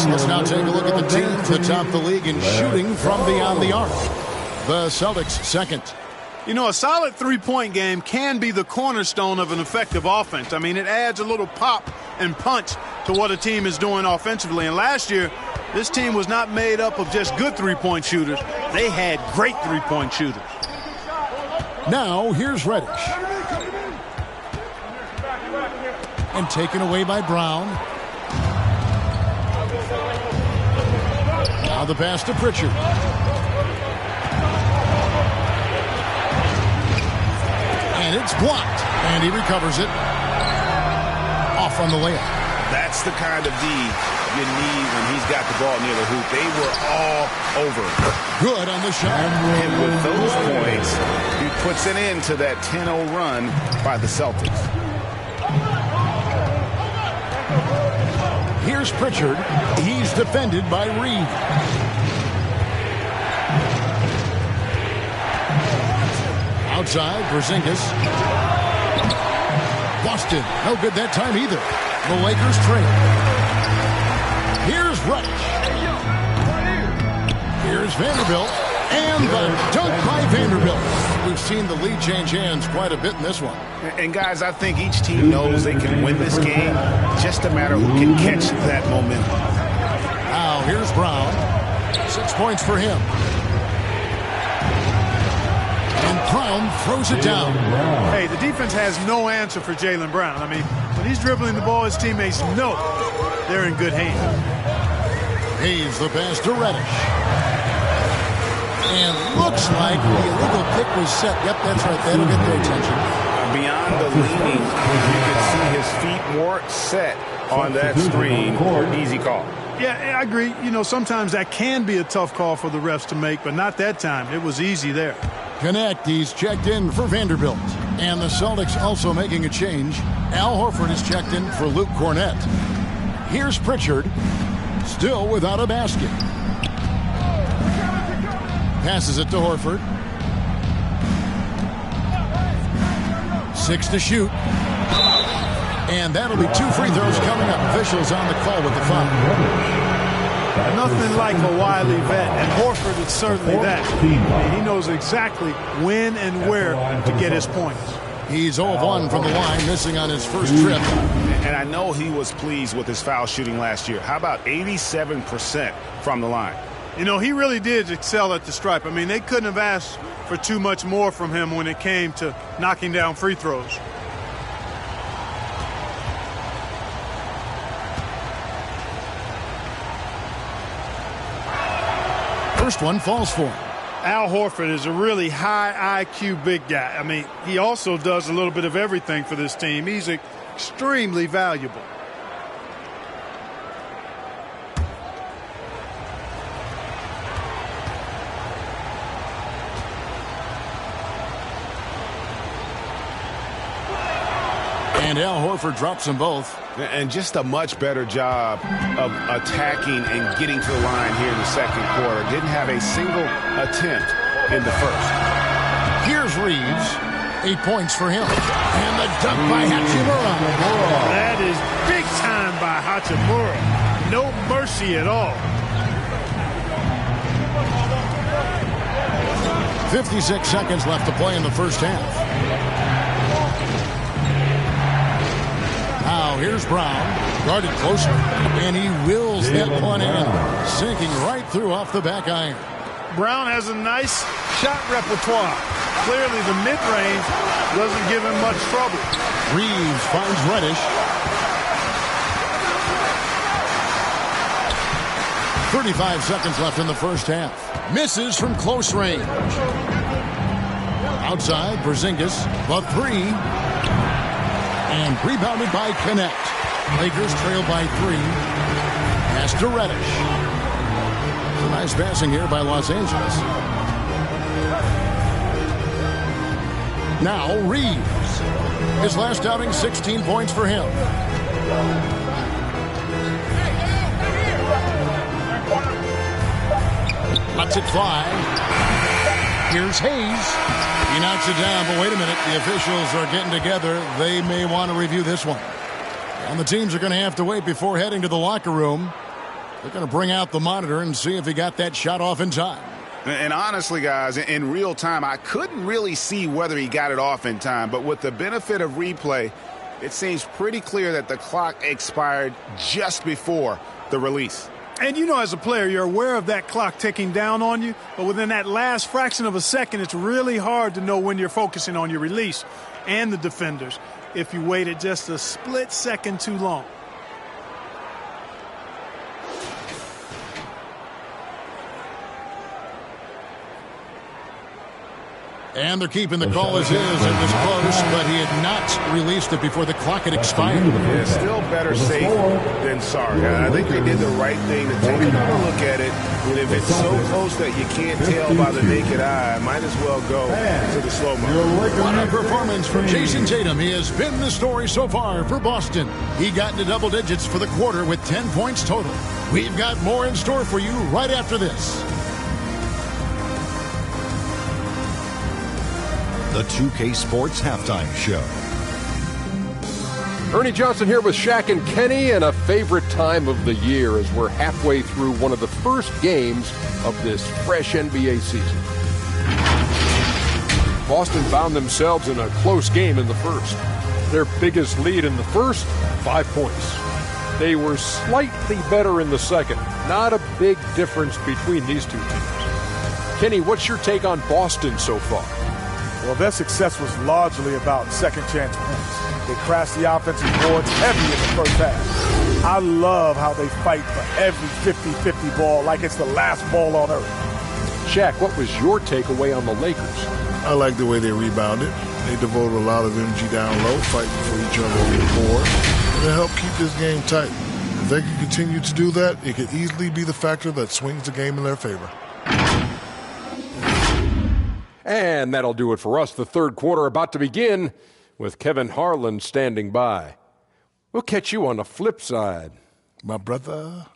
[SPEAKER 1] Let's now take a look at the teams that top the league in shooting from beyond the arc. The Celtics second.
[SPEAKER 2] You know, a solid three-point game can be the cornerstone of an effective offense. I mean, it adds a little pop and punch to what a team is doing offensively. And last year, this team was not made up of just good three-point shooters. They had great three-point shooters.
[SPEAKER 1] Now, here's Reddish. And taken away by Brown. Now the pass to Pritchard. And it's blocked. And he recovers it. Off on the layup.
[SPEAKER 3] That's the kind of D you need when he's got the ball near the hoop. They were all over.
[SPEAKER 1] Good on the shot.
[SPEAKER 3] And with those points, he puts an end to that 10-0 run by the Celtics.
[SPEAKER 1] Here's Pritchard. He's defended by Reed. Outside, Porzingis. Busted. No good that time either. The Lakers trail. Here's Reddish. Here's Vanderbilt. And the dunk by Vanderbilt. We've seen the lead change hands quite a bit in this one.
[SPEAKER 3] And guys, I think each team knows they can win this game. Just a matter who can catch that momentum.
[SPEAKER 1] Now, here's Brown. 6 points for him. And Brown throws it down.
[SPEAKER 2] Hey, the defense has no answer for Jaylen Brown. I mean, when he's dribbling the ball, his teammates know they're in good hands.
[SPEAKER 1] Hayes the pass to Reddish. And looks like the illegal pick was set. Yep, that's right. That'll get their attention.
[SPEAKER 3] Beyond the leaning, you can see his feet more set on that screen. Easy call.
[SPEAKER 2] Yeah, I agree. You know, sometimes that can be a tough call for the refs to make, but not that time. It was easy there.
[SPEAKER 1] Connect, he's checked in for Vanderbilt. And the Celtics also making a change. Al Horford is checked in for Luke Cornett. Here's Pritchard, still without a basket. Passes it to Horford. 6 to shoot. And that'll be 2 free throws coming up. Officials on the call with the foul.
[SPEAKER 2] Nothing like a wily vet, and Horford is certainly that. He knows exactly when and where to get his points.
[SPEAKER 1] He's 0 of 1 from the line, missing on his first trip.
[SPEAKER 3] And I know he was pleased with his foul shooting last year. How about 87% from the line?
[SPEAKER 2] You know, he really did excel at the stripe. I mean, they couldn't have asked for too much more from him when it came to knocking down free throws.
[SPEAKER 1] First one falls for him.
[SPEAKER 2] Al Horford is a really high IQ big guy. I mean, he also does a little bit of everything for this team. He's extremely valuable.
[SPEAKER 1] And Al Horford drops them both.
[SPEAKER 3] And just a much better job of attacking and getting to the line here in the second quarter. Didn't have a single attempt in the first.
[SPEAKER 1] Here's Reeves. 8 points for him. And the dunk by Hachimura.
[SPEAKER 2] That is big time by Hachimura. No mercy at all.
[SPEAKER 1] 56 seconds left to play in the first half. Now here's Brown, guarded closely, and he wills that one in, sinking right through off the back iron.
[SPEAKER 2] Brown has a nice shot repertoire. Clearly the mid-range doesn't give him much trouble.
[SPEAKER 1] Reeves finds Reddish. 35 seconds left in the first half. Misses from close range. Outside, Porzingis, the three. And rebounded by Connect. Lakers trail by 3. Pass to Reddish. A nice passing here by Los Angeles. Now Reeves. His last outing, 16 points for him. Lets it fly. Here's Hayes. He knocks it down, but wait a minute. The officials are getting together. They may want to review this one. And the teams are going to have to wait before heading to the locker room. They're going to bring out the monitor and see if he got that shot off in time.
[SPEAKER 3] And honestly, guys, in real time, I couldn't really see whether he got it off in time. But with the benefit of replay, it seems pretty clear that the clock expired just before the release.
[SPEAKER 2] And you know, as a player, you're aware of that clock ticking down on you. But within that last fraction of a second, it's really hard to know when you're focusing on your release and the defenders if you waited just a split second too long.
[SPEAKER 1] And they're keeping the call as is. It was close, but he had not released it before the clock had expired.
[SPEAKER 3] Yeah, still better safe than sorry. I think they did the right thing to take another look at it. And if it's so close that you can't tell by the naked eye, might as well go to the slow-mo.
[SPEAKER 1] What a performance from Jason Tatum. He has been the story so far for Boston. He got into double digits for the quarter with 10 points total. We've got more in store for you right after this.
[SPEAKER 7] The 2K Sports Halftime Show.
[SPEAKER 8] Ernie Johnson here with Shaq and Kenny, and a favorite time of the year as we're halfway through one of the first games of this fresh NBA season. Boston found themselves in a close game in the first. Their biggest lead in the first, 5 points. They were slightly better in the second. Not a big difference between these two teams. Kenny, what's your take on Boston so far?
[SPEAKER 9] Well, their success was largely about second chance points. They crashed the offensive boards heavy in the first half. I love how they fight for every 50-50 ball like it's the last ball on earth.
[SPEAKER 8] Shaq, what was your takeaway on the Lakers?
[SPEAKER 10] I like the way they rebounded. They devoted a lot of energy down low, fighting for each other on the board. And it helped keep this game tight. If they can continue to do that, it could easily be the factor that swings the game in their favor.
[SPEAKER 8] And that'll do it for us. The third quarter about to begin with Kevin Harlan standing by. We'll catch you on the flip side.
[SPEAKER 10] My brother.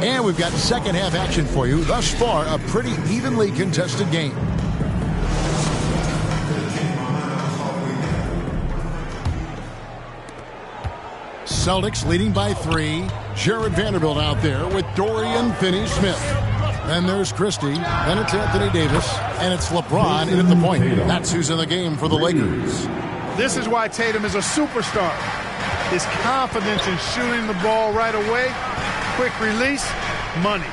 [SPEAKER 1] And we've got second half action for you. Thus far, a pretty evenly contested game. Celtics leading by 3. Jared Vanderbilt out there with Dorian Finney-Smith. Then there's Christie. Then it's Anthony Davis. And it's LeBron in at the point. That's who's in the game for the Lakers.
[SPEAKER 2] This is why Tatum is a superstar. His confidence in shooting the ball right away. Quick release, money.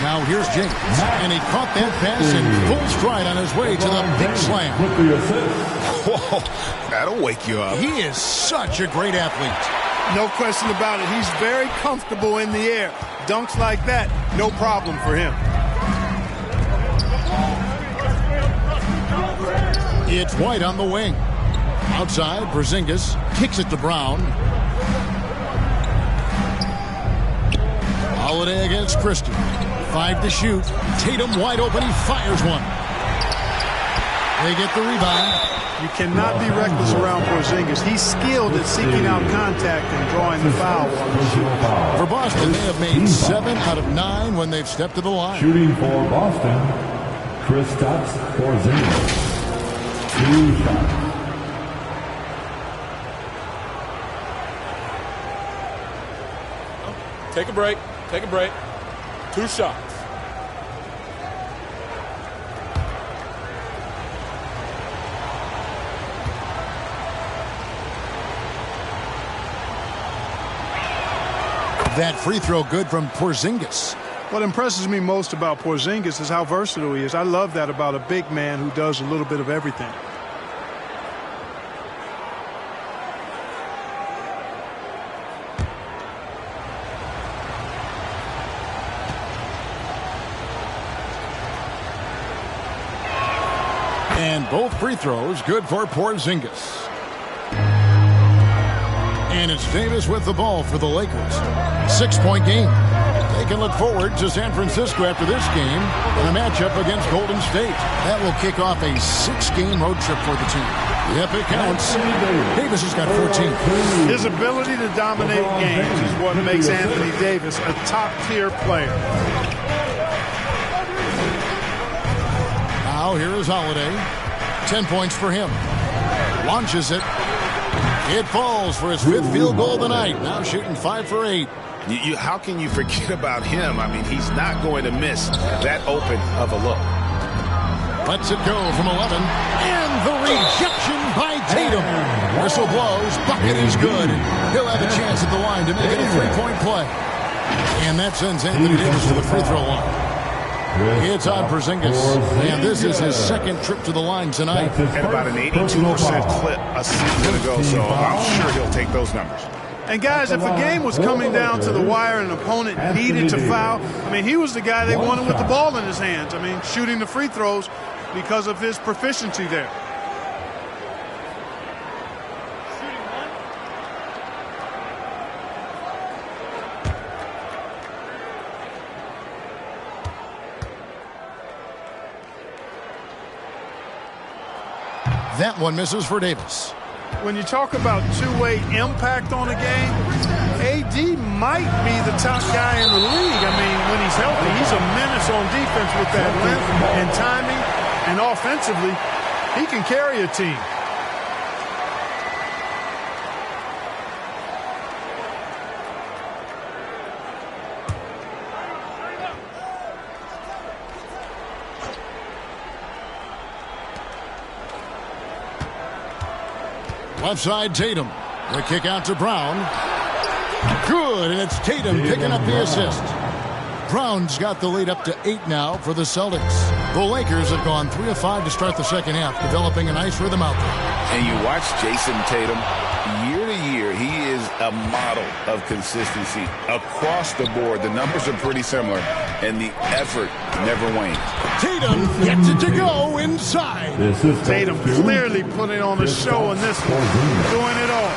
[SPEAKER 1] Now here's James, and he caught that pass in full stride on his way to the big slam.
[SPEAKER 3] Whoa, that'll wake you up.
[SPEAKER 1] He is such a great athlete.
[SPEAKER 2] No question about it. He's very comfortable in the air. Dunks like that, no problem for him.
[SPEAKER 1] It's White on the wing. Outside, Porzingis kicks it to Brown. Holiday against Christie. 5 to shoot. Tatum wide open. He fires one. They get the rebound.
[SPEAKER 2] You cannot be reckless around Porzingis. He's skilled at seeking out contact and drawing the foul.
[SPEAKER 1] For Boston, they have made 7 out of 9 when they've stepped to the line.
[SPEAKER 5] Shooting for Boston, Kristaps Porzingis. 2 shots.
[SPEAKER 6] Take a break. Take a break. 2 shots.
[SPEAKER 1] That free throw good from Porzingis.
[SPEAKER 2] What impresses me most about Porzingis is how versatile he is. I love that about a big man who does a little bit of everything.
[SPEAKER 1] And both free throws good for Porzingis. And it's Davis with the ball for the Lakers. 6-point game. They can look forward to San Francisco after this game in a matchup against Golden State. That will kick off a 6-game road trip for the team. Yep, it counts. Davis has got 14.
[SPEAKER 2] His ability to dominate games is what makes Anthony Davis a top-tier player.
[SPEAKER 1] Now here is Holiday. 10 points for him. Launches it. It falls for his 5th field goal of the night. Now shooting 5 for 8.
[SPEAKER 3] How can you forget about him? I mean, he's not going to miss that open of a look.
[SPEAKER 1] Lets it go from 11. And the rejection by Tatum. Whistle blows. Bucket is good. He'll have a chance at the line to make it a 3-point play. And that sends Anthony Davis to the free throw line. It's on Porzingis, and this is his 2nd trip to the line tonight.
[SPEAKER 3] And about an 82% clip a season ago, so I'm sure he'll take those numbers.
[SPEAKER 2] And guys, if a game was coming down to the wire and an opponent needed to foul, I mean, he was the guy they wanted with the ball in his hands. I mean, shooting the free throws because of his proficiency there.
[SPEAKER 1] That one misses for Davis.
[SPEAKER 2] When you talk about two-way impact on a game, AD might be the top guy in the league. I mean, when he's healthy, he's a menace on defense with that length and timing, and offensively, he can carry a team.
[SPEAKER 1] Left side, Tatum. The kick out to Brown. Good, and it's Tatum picking up the assist. Brown's got the lead up to 8 now for the Celtics. The Lakers have gone 3 of 5 to start the second half, developing a nice rhythm out there.
[SPEAKER 3] And you watch Jason Tatum, year to year, he is a model of consistency across the board. The numbers are pretty similar, and the effort never wanes.
[SPEAKER 1] Tatum gets it to go inside.
[SPEAKER 2] Tatum clearly putting on a show in this one, doing it all.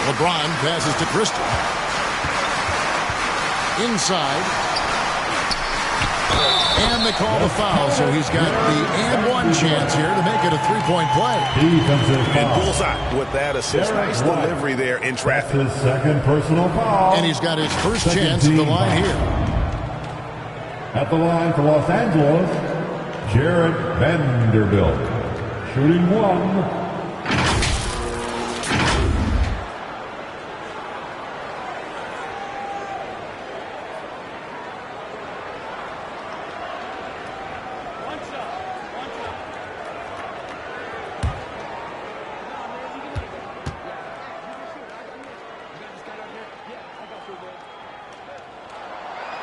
[SPEAKER 1] LeBron passes to Christie. Inside. And they call the foul, so he's got the and-one chance here to make it a three-point play.
[SPEAKER 3] And bullseye with that assist. Nice delivery there in traffic.
[SPEAKER 5] His second personal foul.
[SPEAKER 1] And he's got his first chance at the line here.
[SPEAKER 5] At the line for Los Angeles, Jared Vanderbilt. Shooting one.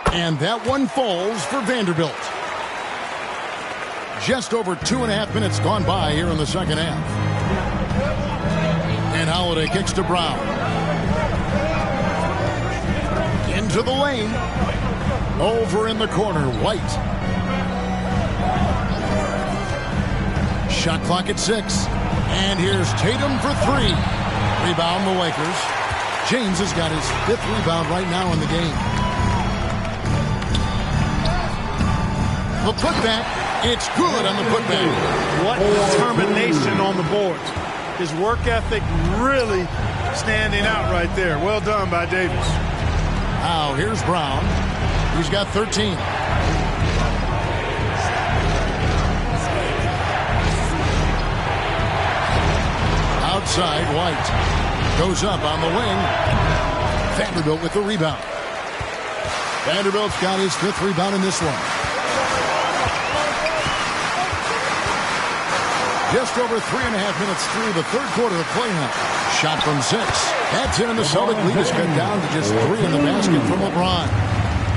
[SPEAKER 1] And that one falls for Vanderbilt. Just over 2.5 minutes gone by here in the second half. And Holiday kicks to Brown. Into the lane. Over in the corner, White. Shot clock at 6. And here's Tatum for 3. Rebound the Lakers. James has got his 5th rebound right now in the game. The putback, it's good on the putback.
[SPEAKER 2] What determination on the boards. His work ethic really standing out right there. Well done by Davis.
[SPEAKER 1] Now here's Brown. He's got 13. Outside, White goes up on the wing. Vanderbilt with the rebound. Vanderbilt's got his 5th rebound in this one. Just over 3.5 minutes through the third quarter of play now. Shot from 6. That's in, and the Celtic lead is cut down to just 3 in the basket from LeBron.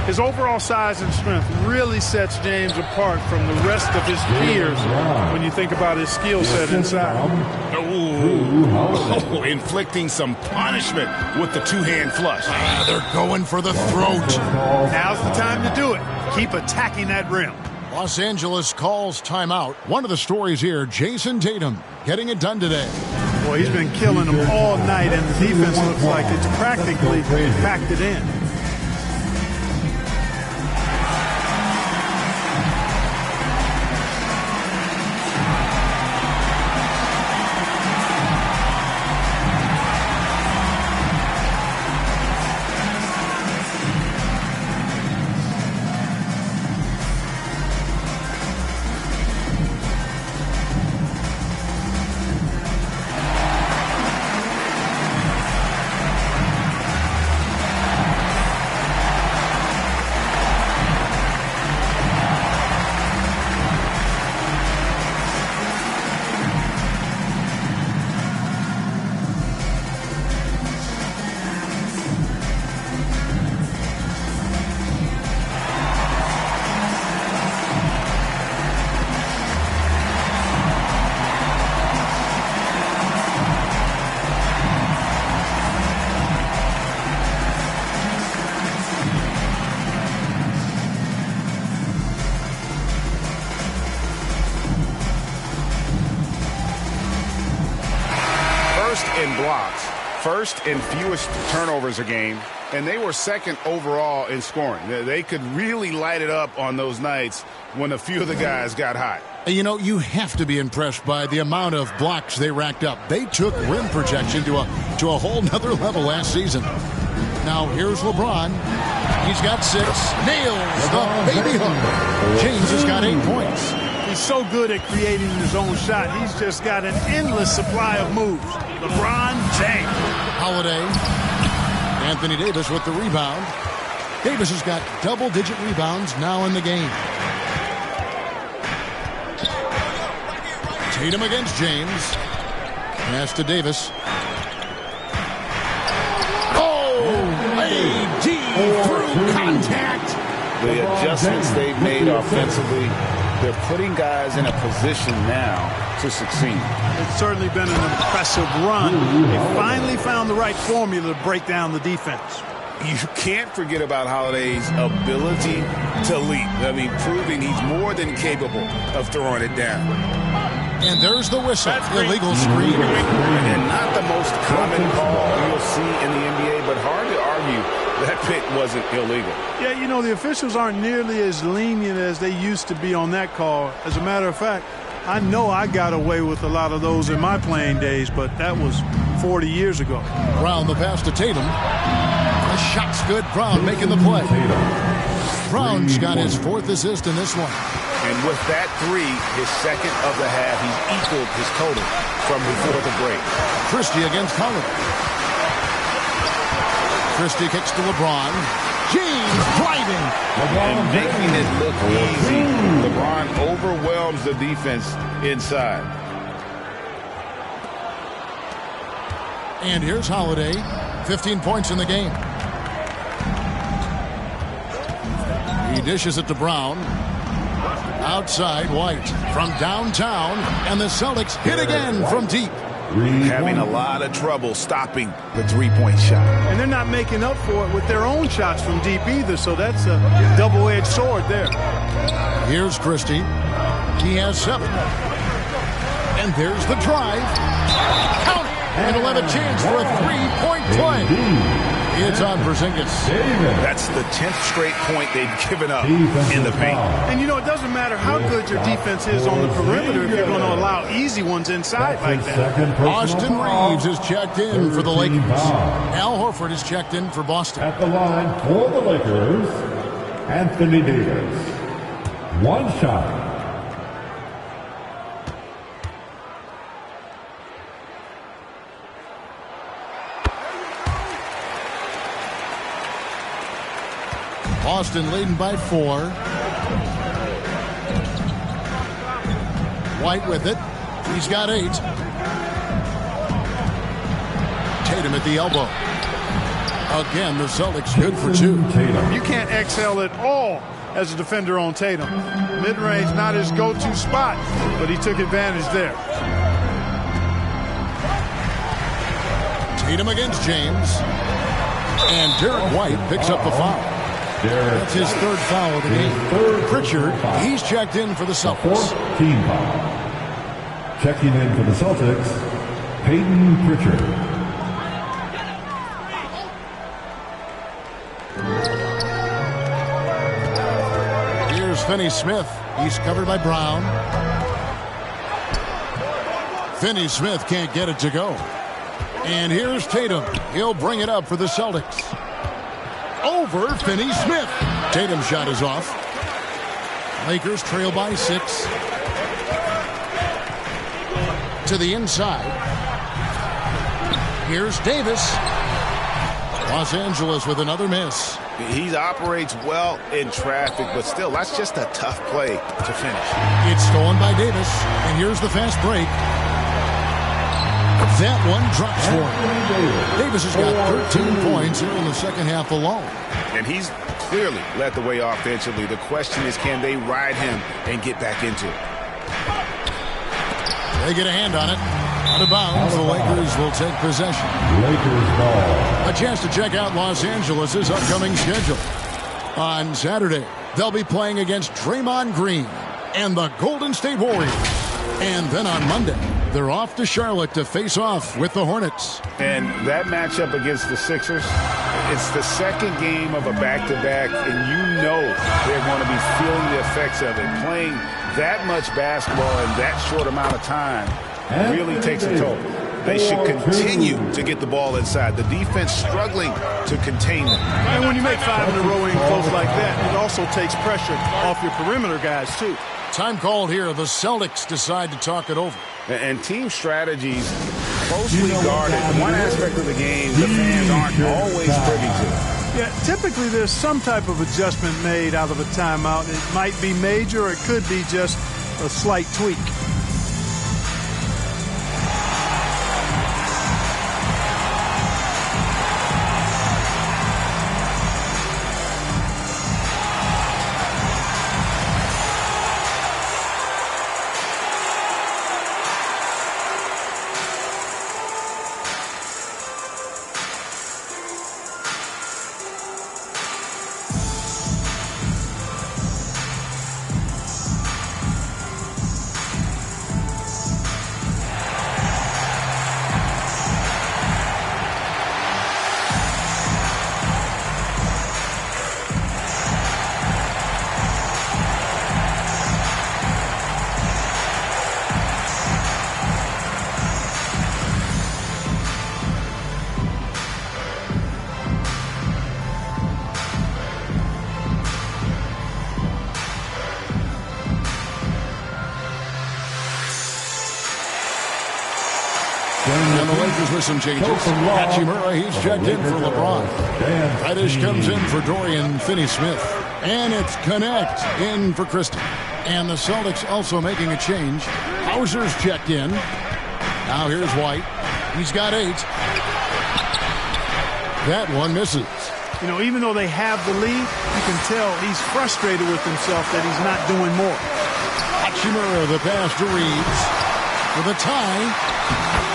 [SPEAKER 2] His overall size and strength really sets James apart from the rest of his peers when you think about his skill set inside.
[SPEAKER 3] Oh, inflicting some punishment with the two-hand flush.
[SPEAKER 1] They're going for the throat.
[SPEAKER 2] Now's the time to do it. Keep attacking that rim.
[SPEAKER 1] Los Angeles calls timeout. One of the stories here, Jason Tatum getting it done today.
[SPEAKER 2] Boy, he's been killing them all night, and the defense looks like it's practically packed it in.
[SPEAKER 3] First and fewest turnovers a game, and they were second overall in scoring. They could really light it up on those nights when a few of the guys got hot.
[SPEAKER 1] You know, you have to be impressed by the amount of blocks they racked up. They took rim protection to a whole nother level last season. Now here's LeBron. He's got 6. Nails the baby hook. James has got 8 points.
[SPEAKER 2] He's so good at creating his own shot. He's just got an endless supply of moves. LeBron James.
[SPEAKER 1] Holiday. Anthony Davis with the rebound. Davis has got double-digit rebounds now in the game. Tatum against James. Pass to Davis. Oh, AD through contact.
[SPEAKER 3] The adjustments they've made offensively, they're putting guys in a position now to succeed.
[SPEAKER 2] It's certainly been an impressive run. They finally found the right formula to break down the defense.
[SPEAKER 3] You can't forget about Holiday's ability to leap. I mean, proving he's more than capable of throwing it down.
[SPEAKER 1] And there's the whistle. Illegal screen.
[SPEAKER 3] And not the most common call you'll see in the NBA, but hard to argue that pick wasn't illegal.
[SPEAKER 2] Yeah, you know, the officials aren't nearly as lenient as they used to be on that call. As a matter of fact, I know I got away with a lot of those in my playing days, but that was 40 years ago.
[SPEAKER 1] Brown the pass to Tatum. The shot's good. Brown making the play. Brown's got his 4th assist in this one.
[SPEAKER 3] And with that 3, his second of the half, he's equaled his total from before the break.
[SPEAKER 1] Christie against Holiday. Christie kicks to LeBron. James driving.
[SPEAKER 3] And making it look easy. LeBron overwhelms the defense inside.
[SPEAKER 1] And here's Holiday. 15 points in the game. He dishes it to Brown. Outside, White from downtown. And the Celtics hit again from deep.
[SPEAKER 3] Having a lot of trouble stopping the three-point shot.
[SPEAKER 2] And they're not making up for it with their own shots from deep either, so that's a double-edged sword there.
[SPEAKER 1] Here's Christie. He has 7. And there's the drive. Count it! And he'll have a chance for a 3-point play. It's on Porzingis.
[SPEAKER 3] That's the 10th straight point they've given up in the paint.
[SPEAKER 2] And, you know, it doesn't matter how good your defense is on the perimeter if you're going to allow easy ones inside like that.
[SPEAKER 1] Austin Reeves is checked in for the Lakers. Al Horford is checked in for Boston.
[SPEAKER 5] At the line for the Lakers, Anthony Davis. 1 shot.
[SPEAKER 1] Boston leading by 4. White with it. He's got 8. Tatum at the elbow. Again, the Celtics good for 2.
[SPEAKER 2] You can't exhale at all as a defender on Tatum. Mid-range not his go-to spot, but he took advantage there.
[SPEAKER 1] Tatum against James. And Derek White picks up the foul. That's his 3rd foul of the game. Pritchard, he's checked in for the Celtics.
[SPEAKER 5] Team foul. Checking in for the Celtics, Peyton Pritchard.
[SPEAKER 1] Here's Finney-Smith. He's covered by Brown. Finney-Smith can't get it to go. And here's Tatum. He'll bring it up for the Celtics. Over Finney-Smith. Tatum's shot is off. Lakers trail by 6. To the inside. Here's Davis. Los Angeles with another miss.
[SPEAKER 3] He operates well in traffic, but still, that's just a tough play to finish.
[SPEAKER 1] It's stolen by Davis. And here's the fast break. That one drops for him. Davis has got 13 points here in the second half alone.
[SPEAKER 3] And he's clearly led the way offensively. The question is, can they ride him and get back into it?
[SPEAKER 1] They get a hand on it. Out of bounds, the Lakers will take possession.
[SPEAKER 5] Lakers ball.
[SPEAKER 1] A chance to check out Los Angeles' upcoming schedule. On Saturday, they'll be playing against Draymond Green and the Golden State Warriors. And then on Monday, they're off to Charlotte to face off with the Hornets.
[SPEAKER 3] And that matchup against the Sixers, it's the second game of a back-to-back, and you know they're going to be feeling the effects of it. Playing that much basketball in that short amount of time really takes a toll. They should continue to get the ball inside. The defense struggling to contain them.
[SPEAKER 2] And when you make 5 in a row in close like that, it also takes pressure off your perimeter guys, too.
[SPEAKER 1] Time called here. The Celtics decide to talk it over.
[SPEAKER 3] And team strategies closely guarded. One aspect of the game the fans aren't always privy to.
[SPEAKER 2] Yeah, typically there's some type of adjustment made out of a timeout. It might be major or it could be just a slight tweak.
[SPEAKER 1] And the Lakers with some changes. Hachimura, he's checked in for LeBron. Reddish comes in for Dorian Finney-Smith. And it's Connect in for Christie. And the Celtics also making a change. Hauser's checked in. Now here's White. He's got 8. That one misses.
[SPEAKER 2] You know, even though they have the lead, you can tell he's frustrated with himself that he's not doing more.
[SPEAKER 1] Hachimura, the pass to Reeves. For the tie.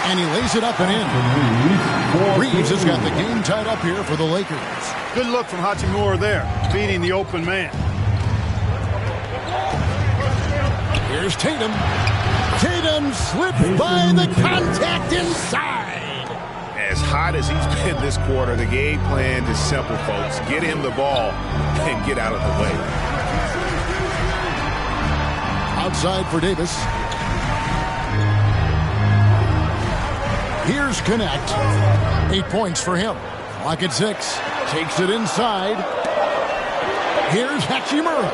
[SPEAKER 1] And he lays it up and in. Reeves has got the game tied up here for the Lakers.
[SPEAKER 2] Good look from Hachimura there, beating the open man.
[SPEAKER 1] Here's Tatum. Tatum slips by the contact inside.
[SPEAKER 11] As hot as he's been this quarter, the game plan is simple, folks. Get him the ball and get out of the way.
[SPEAKER 1] Outside for Davis. Here's Connect. 8 points for him. Clock at 6. Takes it inside. Here's Hachimura.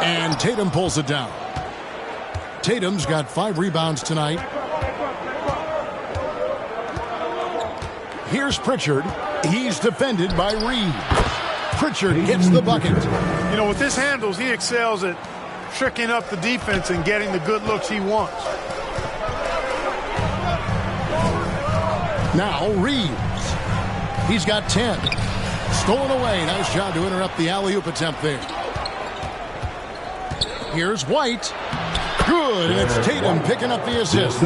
[SPEAKER 1] And Tatum pulls it down. Tatum's got 5 rebounds tonight. Here's Pritchard. He's defended by Reed. Pritchard gets the bucket.
[SPEAKER 2] You know, with his handles, he excels at tricking up the defense and getting the good looks he wants.
[SPEAKER 1] Now Reeves. He's got 10. Stolen away. Nice job to interrupt the alley-oop attempt there. Here's White. Good, and it's Tatum picking up the assist.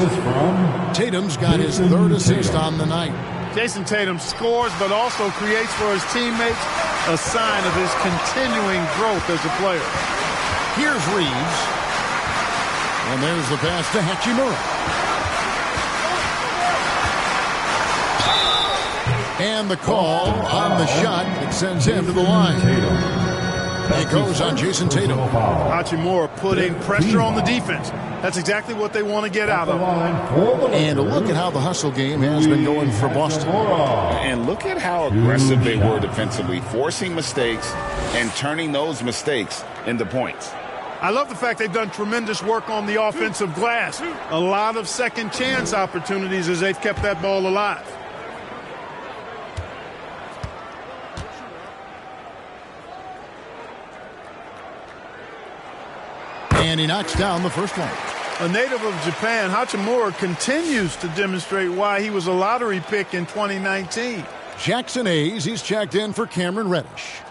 [SPEAKER 1] Tatum's got his 3rd assist on the night.
[SPEAKER 2] Jason Tatum scores, but also creates for his teammates, a sign of his continuing growth as a player.
[SPEAKER 1] Here's Reeves. And there's the pass to Hachimura. And the call on the shot that sends him to the line. It goes on Jason Tatum.
[SPEAKER 2] Hachimura putting pressure on the defense. That's exactly what they want to get out of.
[SPEAKER 1] And look at how the hustle game has been going for Boston.
[SPEAKER 3] And look at how aggressive they were defensively, forcing mistakes and turning those mistakes into points.
[SPEAKER 2] I love the fact they've done tremendous work on the offensive glass. A lot of second chance opportunities as they've kept that ball alive.
[SPEAKER 1] And he knocks down the first one.
[SPEAKER 2] A native of Japan, Hachimura continues to demonstrate why he was a lottery pick in 2019.
[SPEAKER 1] Jackson Hayes, he's checked in for Cameron Reddish.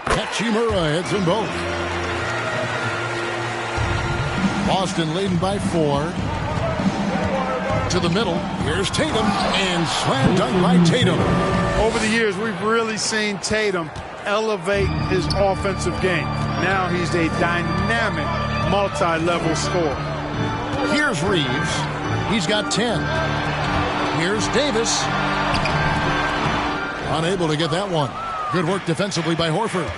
[SPEAKER 1] Hachimura heads them both. Boston leading by 4. To the middle. Here's Tatum. And slam dunk by Tatum.
[SPEAKER 2] Over the years, we've really seen Tatum elevate his offensive game. Now he's a dynamic, multi-level scorer.
[SPEAKER 1] Here's Reeves. He's got 10. Here's Davis. Unable to get that one. Good work defensively by Horford.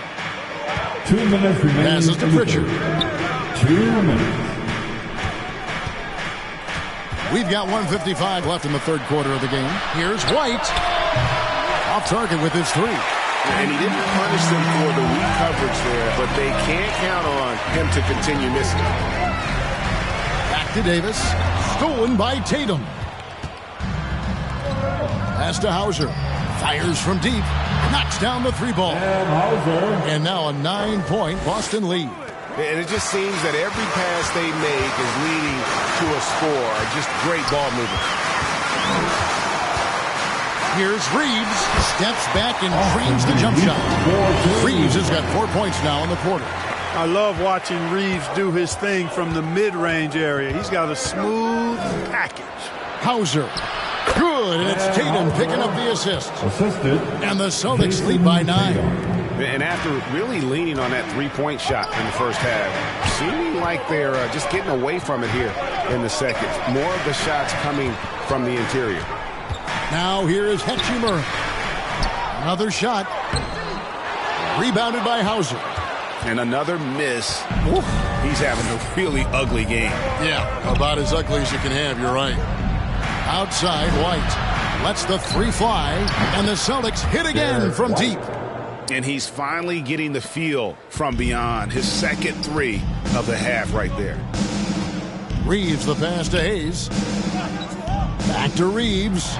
[SPEAKER 5] 2 minutes remaining.
[SPEAKER 1] Passes to Pritchard.
[SPEAKER 5] 2 minutes.
[SPEAKER 1] We've got 1:55 left in the third quarter of the game. Here's White. Off target with his 3.
[SPEAKER 11] And he didn't punish them for the weak coverage there, but they can't count on him to continue missing.
[SPEAKER 1] Back to Davis. Stolen by Tatum. Pass to Hauser. Fires from deep. Knocks down the 3 ball. And now a 9-point Boston lead.
[SPEAKER 11] And it just seems that every pass they make is leading to a score. Just great ball movement.
[SPEAKER 1] Here's Reeves. Steps back and dreams the jump shot. Reeves has got 4 points now in the quarter.
[SPEAKER 2] I love watching Reeves do his thing from the mid-range area. He's got a smooth package.
[SPEAKER 1] Hauser. Good, and it's Tatum picking up the assist.
[SPEAKER 5] Assisted.
[SPEAKER 1] And the Celtics lead by 9.
[SPEAKER 11] And after really leaning on that 3-point shot in the first half, seeming like they're just getting away from it here in the second. More of the shots coming from the interior.
[SPEAKER 1] Now here is Hachimura. Another shot. Rebounded by Hauser.
[SPEAKER 11] And another miss. Oof. He's having a really ugly game.
[SPEAKER 1] Yeah, about as ugly as you can have, you're right. Outside, White lets the three fly, and the Celtics hit again from deep.
[SPEAKER 3] And he's finally getting the feel from beyond. His second three of the half right there.
[SPEAKER 1] Reeves the pass to Hayes. Back to Reeves.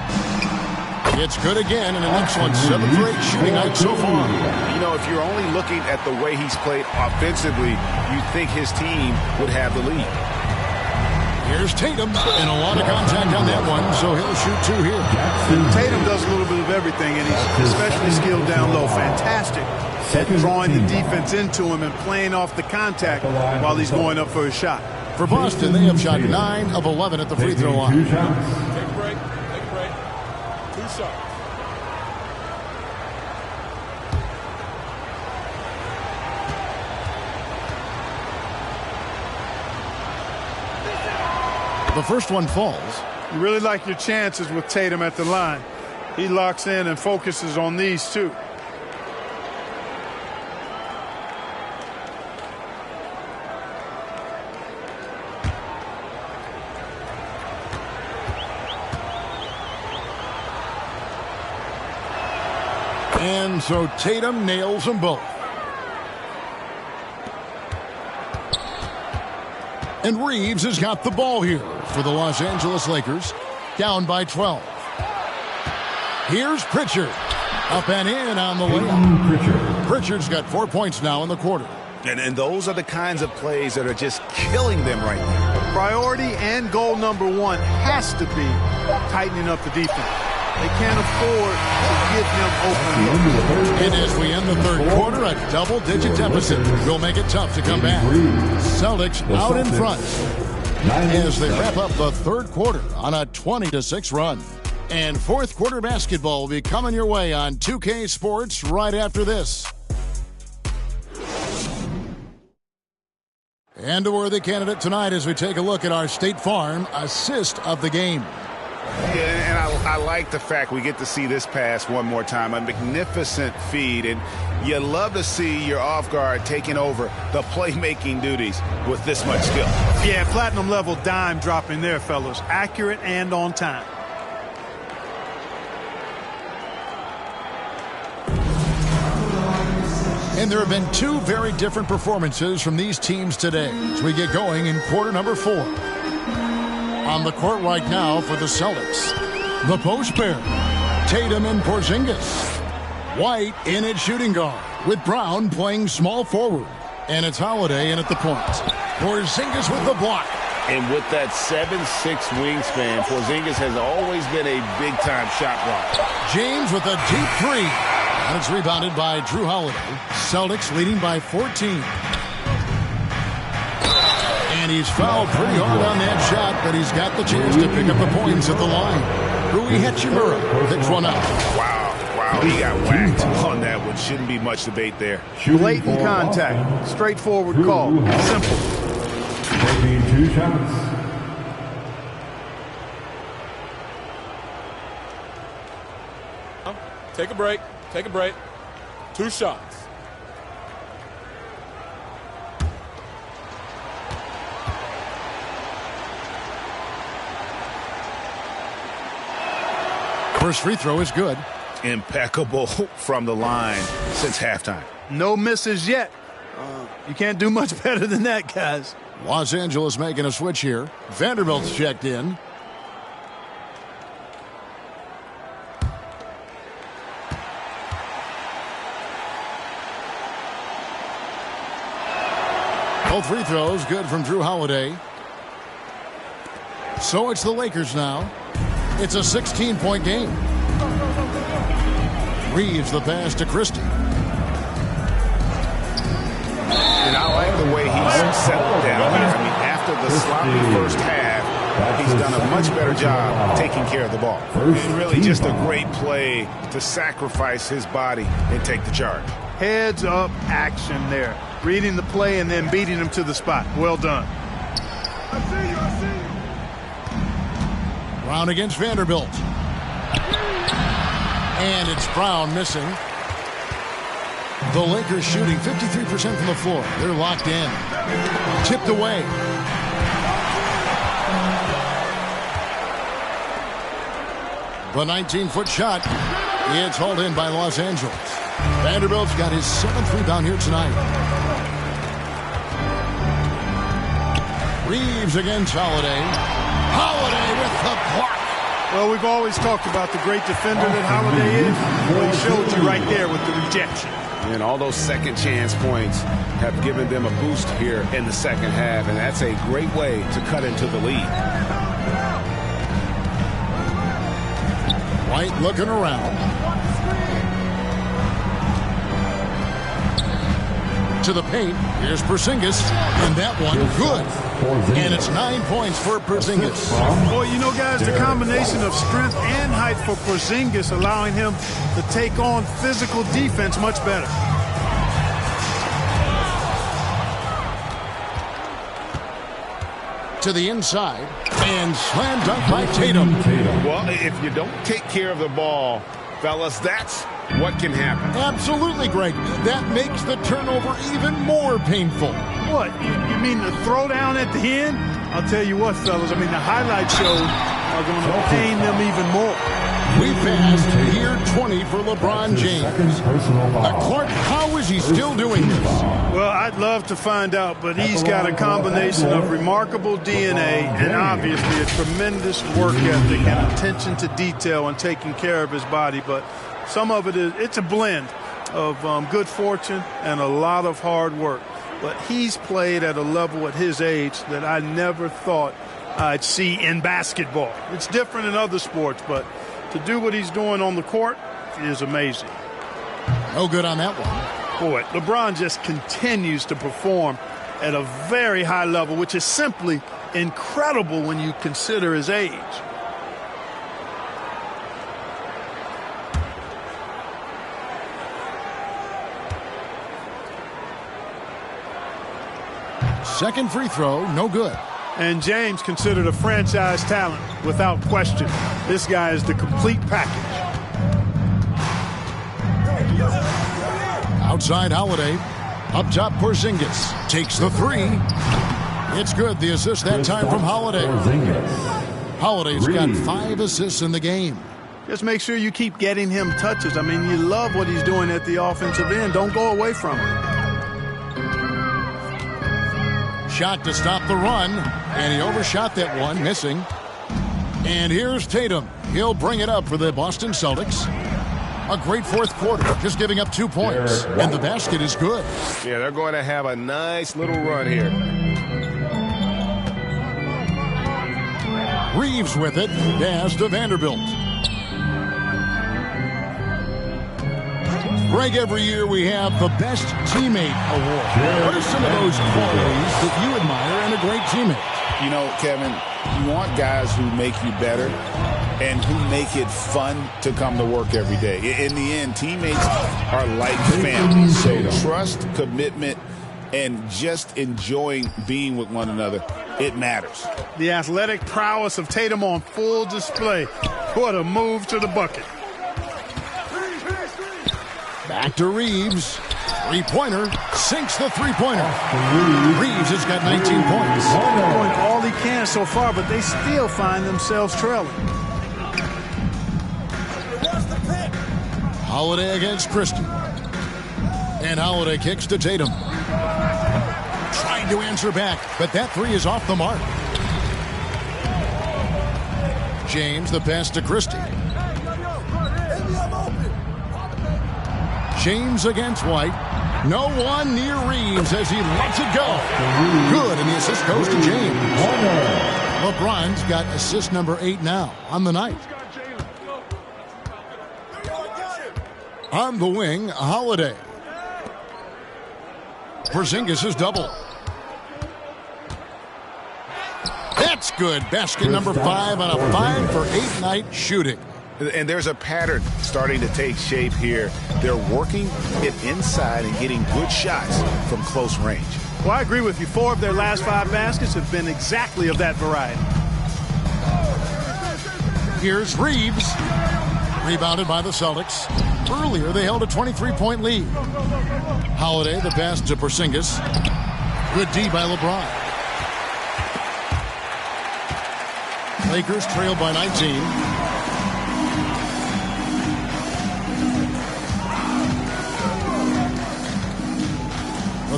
[SPEAKER 1] It's good again, and an excellent 7 for 8 shooting night so far.
[SPEAKER 3] You know, if you're only looking at the way he's played offensively, you think his team would have the lead.
[SPEAKER 1] Here's Tatum, and a lot of contact on that one, so he'll shoot 2 here.
[SPEAKER 2] Tatum does a little bit of everything, and he's especially skilled down low. Fantastic at drawing the defense into him and playing off the contact while he's going up for a shot.
[SPEAKER 1] For Boston, they have shot 9 of 11 at the free throw line.
[SPEAKER 6] Take a break. Take a break. 2 shots.
[SPEAKER 1] The first one falls.
[SPEAKER 2] You really like your chances with Tatum at the line. He locks in and focuses on these two.
[SPEAKER 1] And so Tatum nails them both. And Reeves has got the ball here for the Los Angeles Lakers, down by 12. Here's Pritchard, up and in on the layup. Pritchard's got 4 points now in the quarter.
[SPEAKER 3] And those are the kinds of plays that are just killing them right now.
[SPEAKER 2] Priority and goal number 1 has to be tightening up the defense. They can't afford to give him open looks.
[SPEAKER 1] And as we end the third quarter, a double-digit deficit will make it tough to come back. Celtics out in front as they wrap up the third quarter on a 20-6 run. And fourth quarter basketball will be coming your way on 2K Sports right after this. And a worthy candidate tonight as we take a look at our State Farm assist of the game.
[SPEAKER 3] Yeah, and I like the fact we get to see this pass one more time. A magnificent feed, and you love to see your off guard taking over the playmaking duties with this much skill.
[SPEAKER 2] Yeah, platinum level dime dropping there, fellas. Accurate and on time.
[SPEAKER 1] And there have been 2 very different performances from these teams today as we get going in quarter number 4. On the court right now for the Celtics, the post pair, Tatum and Porzingis. White in at shooting guard with Brown playing small forward. And it's Holiday in at the point. Porzingis with the block.
[SPEAKER 3] And with that 7'6" wingspan, Porzingis has always been a big-time shot blocker.
[SPEAKER 1] James with a deep 3. And it's rebounded by Drew Holiday. Celtics leading by 14. And he's fouled pretty hard on that shot, but he's got the chance to pick up the points at the line. Rui Hachimura picks one up.
[SPEAKER 3] Wow, he got whacked on that one. Shouldn't be much debate there.
[SPEAKER 2] Blatant contact. Straightforward call. Simple.
[SPEAKER 5] Taking 2 shots.
[SPEAKER 6] Take a break. Take a break. 2 shots.
[SPEAKER 1] First free throw is good.
[SPEAKER 3] Impeccable from the line since halftime.
[SPEAKER 2] No misses yet. You can't do much better than that, guys.
[SPEAKER 1] Los Angeles making a switch here. Vanderbilt's checked in. Both free throws good from Drew Holiday. So it's the Lakers now. It's a 16-point game. Reeves the pass to Christie.
[SPEAKER 3] And I like the way he's settled down here. I mean, after the sloppy first half, he's done a much better job taking care of the ball. It's really just a great play to sacrifice his body and take the charge.
[SPEAKER 2] Heads up action there. Reading the play and then beating him to the spot. Well done.
[SPEAKER 10] I see you.
[SPEAKER 1] Brown against Vanderbilt. And it's Brown missing. The Lakers shooting 53% from the floor. They're locked in. Tipped away. The 19-foot shot. It's hauled in by Los Angeles. Vanderbilt's got his 7th rebound here tonight. Reeves against Holiday. Holiday with the block.
[SPEAKER 2] Well, we've always talked about the great defender that Holiday is. Well, he showed you right there with the rejection.
[SPEAKER 11] And all those second chance points have given them a boost here in the second half, and that's a great way to cut into the lead.
[SPEAKER 1] White looking around. To the paint. Here's Porzingis. And that one good. And it's 9 points for Porzingis.
[SPEAKER 2] Boy, you know, guys, the combination of strength and height for Porzingis allowing him to take on physical defense much better.
[SPEAKER 1] To the inside. And slam dunk by Tatum.
[SPEAKER 3] Well, if you don't take care of the ball, fellas, that's what can happen.
[SPEAKER 1] Absolutely, Greg. That makes the turnover even more painful.
[SPEAKER 2] What? You mean the throwdown at the end? I'll tell you what, fellas. I mean, the highlight shows are going to pain them even more.
[SPEAKER 1] We passed year 20 for LeBron James. Clark, how is he still doing this?
[SPEAKER 2] Well, I'd love to find out, but he's got a combination of remarkable DNA and obviously a tremendous work ethic and attention to detail and taking care of his body. But some of it's a blend of good fortune and a lot of hard work. But he's played at a level at his age that I never thought I'd see in basketball. It's different in other sports, but to do what he's doing on the court is amazing.
[SPEAKER 1] No good on that one.
[SPEAKER 2] Boy, LeBron just continues to perform at a very high level, which is simply incredible when you consider his age.
[SPEAKER 1] Second free throw, no good.
[SPEAKER 2] And James considered a franchise talent without question. This guy is the complete package.
[SPEAKER 1] Outside Holiday. Up top Porzingis. Takes the three. It's good. The assist that time from Holiday. Holiday's got 5 assists in the game.
[SPEAKER 2] Just make sure you keep getting him touches. I mean, you love what he's doing at the offensive end. Don't go away from it.
[SPEAKER 1] Shot to stop the run, and he overshot that one, missing. And here's Tatum. He'll bring it up for the Boston Celtics. A great fourth quarter, just giving up 2 points. And the basket is good.
[SPEAKER 11] Yeah, they're going to have a nice little run here.
[SPEAKER 1] Reeves with it. Pass to Vanderbilt. Greg, every year we have the Best Teammate Award. What are some of those qualities that you admire in a great teammate?
[SPEAKER 3] You know, Kevin, you want guys who make you better and who make it fun to come to work every day. In the end, teammates are like family. So trust, commitment, and just enjoying being with one another, it matters.
[SPEAKER 2] The athletic prowess of Tatum on full display. What a move to the bucket.
[SPEAKER 1] Back to Reeves. Three-pointer. Sinks the three-pointer. Reeves has got 19 points.
[SPEAKER 2] Doing all he can so far, but they still find themselves trailing.
[SPEAKER 1] Holiday against Christie. And Holiday kicks to Tatum. Trying to answer back, but that three is off the mark. James, the pass to Christie. James against White. No one near Reeves as he lets it go. Good, and the assist goes to James. LeBron's got assist number 8 now on the night. On the wing, Holiday. Porzingis is double. That's good. Basket number 5 on a 5-for-8 night shooting.
[SPEAKER 3] And there's a pattern starting to take shape here. They're working it inside and getting good shots from close range.
[SPEAKER 2] Well, I agree with you. 4 of their last 5 baskets have been exactly of that variety.
[SPEAKER 1] Here's Reeves. Rebounded by the Celtics. Earlier, they held a 23-point lead. Holiday, the pass to Porzingis. Good D by LeBron. Lakers trail by 19.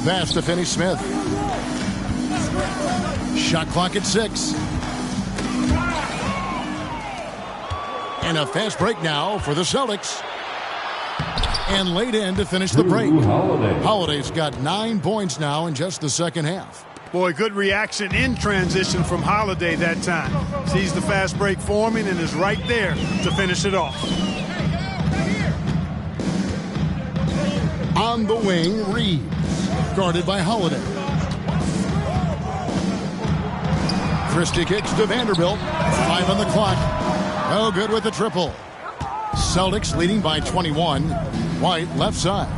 [SPEAKER 1] The pass to Finney Smith. Shot clock at 6. And a fast break now for the Celtics. And laid in to finish the break. Holiday's got 9 points now in just the second half.
[SPEAKER 2] Boy, good reaction in transition from Holiday that time. Sees the fast break forming and is right there to finish it off.
[SPEAKER 1] On the wing, Reeves, guarded by Holiday. Christie kicks to Vanderbilt. 5 on the clock. No good with the triple. Celtics leading by 21. White left side.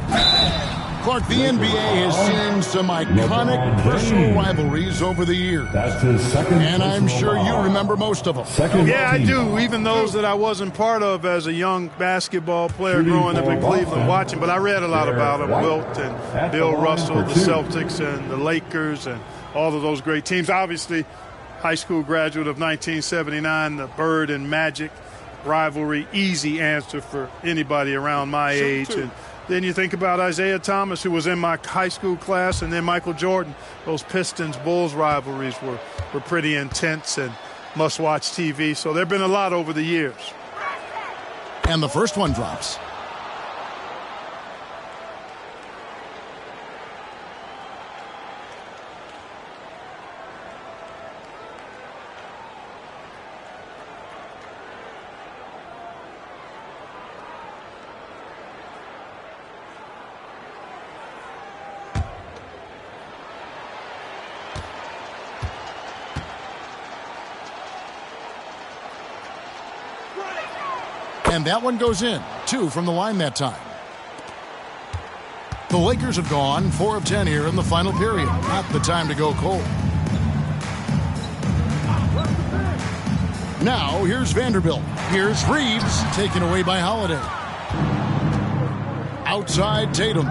[SPEAKER 1] Clark, the NBA has seen some iconic personal rivalries over the years.
[SPEAKER 5] That's his second.
[SPEAKER 1] And I'm sure you remember most of them.
[SPEAKER 2] Yeah, I do. Even those that I wasn't part of as a young basketball player growing up in Cleveland watching. But I read a lot about them. Wilt and Bill Russell, the Celtics and the Lakers and all of those great teams. Obviously, high school graduate of 1979, the Bird and Magic rivalry, easy answer for anybody around my age. And then you think about Isaiah Thomas, who was in my high school class, and then Michael Jordan. Those Pistons-Bulls rivalries were pretty intense and must-watch TV. So there have been a lot over the years.
[SPEAKER 1] And the first one drops. And that one goes in. 2 from the line that time. The Lakers have gone 4 of 10 here in the final period. Not the time to go cold. Now, here's Vanderbilt. Here's Reeves, taken away by Holiday. Outside Tatum.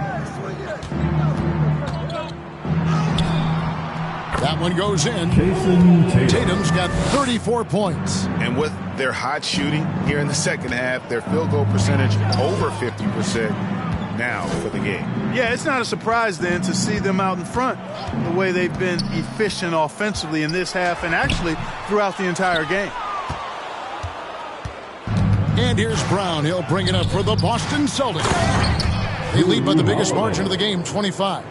[SPEAKER 1] That one goes in. Tatum's got 34 points.
[SPEAKER 3] And with their hot shooting here in the second half, their field goal percentage over 50% now for the game.
[SPEAKER 2] Yeah, it's not a surprise then to see them out in front the way they've been efficient offensively in this half and actually throughout the entire game.
[SPEAKER 1] And here's Brown. He'll bring it up for the Boston Celtics. They lead by the biggest margin of the game, 25.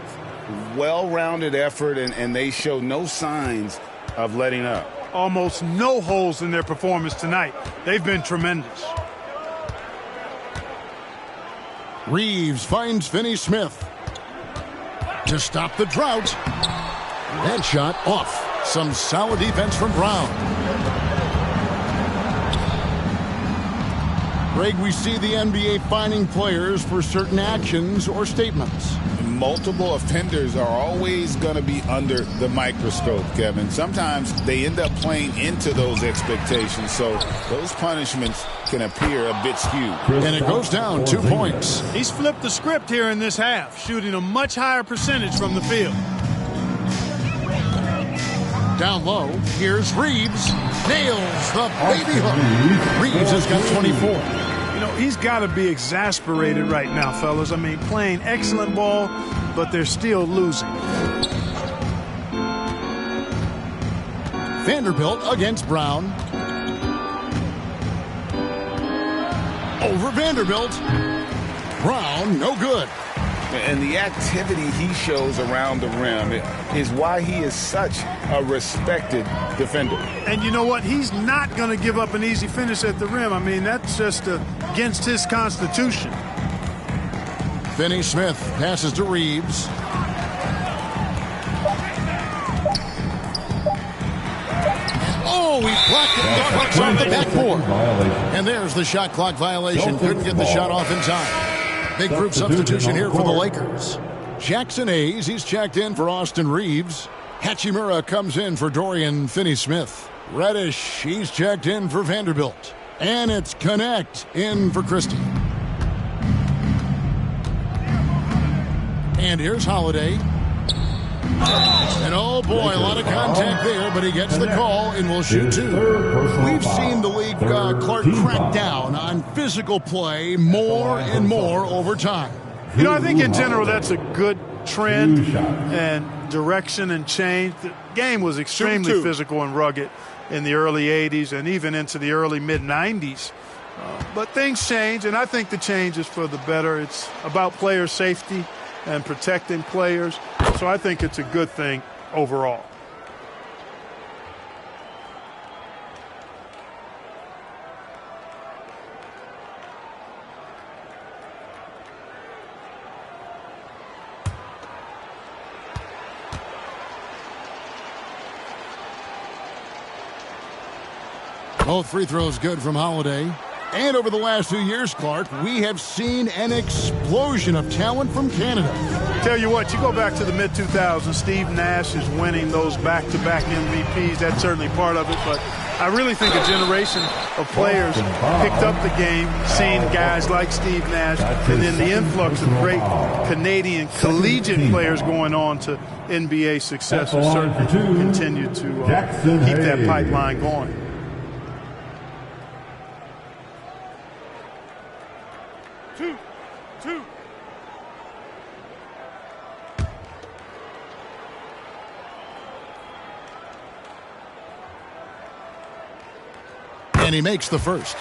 [SPEAKER 3] Well-rounded effort, and they show no signs of letting up.
[SPEAKER 2] Almost no holes in their performance tonight. They've been tremendous.
[SPEAKER 1] Reeves finds Finney Smith to stop the drought. That shot off. Some solid defense from Brown. Greg, we see the NBA fining players for certain actions or statements.
[SPEAKER 3] Multiple offenders are always going to be under the microscope, Kevin. Sometimes they end up playing into those expectations, so those punishments can appear a bit skewed.
[SPEAKER 1] And it goes down 2 points.
[SPEAKER 2] He's flipped the script here in this half, shooting a much higher percentage from the field.
[SPEAKER 1] Down low, here's Reeves. Nails the baby hook. Reeves has got 24.
[SPEAKER 2] You know, he's got to be exasperated right now, fellas. I mean, playing excellent ball, but they're still losing.
[SPEAKER 1] Vanderbilt against Brown. Over Vanderbilt. Brown, no good.
[SPEAKER 3] And the activity he shows around the rim is why he is such a respected defender.
[SPEAKER 2] And you know what? He's not going to give up an easy finish at the rim. I mean, that's just against his constitution.
[SPEAKER 1] Finney Smith passes to Reeves. Oh, he blocked it. Dogs on the backboard. And there's the shot clock violation. Couldn't get the shot off in time. Big group substitution here for the Lakers. Jackson Hayes, he's checked in for Austin Reeves. Hachimura comes in for Dorian Finney-Smith. Reddish, he's checked in for Vanderbilt. And it's Connect in for Christie. And here's Holiday. And oh boy, a lot of contact there, but he gets the call and will shoot 2. We've seen the league, Clark, crack down on physical play more and more over time.
[SPEAKER 2] You know, I think in general that's a good trend and direction and change. The game was extremely physical and rugged in the early 80s and even into the early mid-90s. But things change, and I think the change is for the better. It's about player safety and protecting players. So I think it's a good thing overall.
[SPEAKER 1] Both free throws good from Holiday. And over the last 2 years, Clark, we have seen an explosion of talent from Canada.
[SPEAKER 2] Tell you what, you go back to the mid-2000s, Steve Nash is winning those back-to-back MVPs. That's certainly part of it, but I really think a generation of players picked up the game, seeing guys like Steve Nash, and then the influx of great Canadian collegiate players going on to NBA success will certainly continue to keep that pipeline going.
[SPEAKER 1] And he makes the first.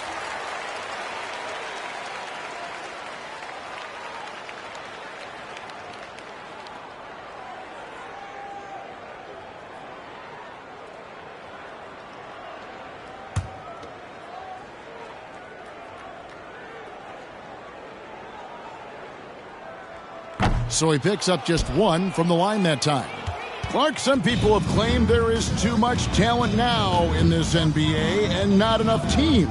[SPEAKER 1] So he picks up just one from the line that time. Clark, some people have claimed there is too much talent now in this NBA and not enough teams.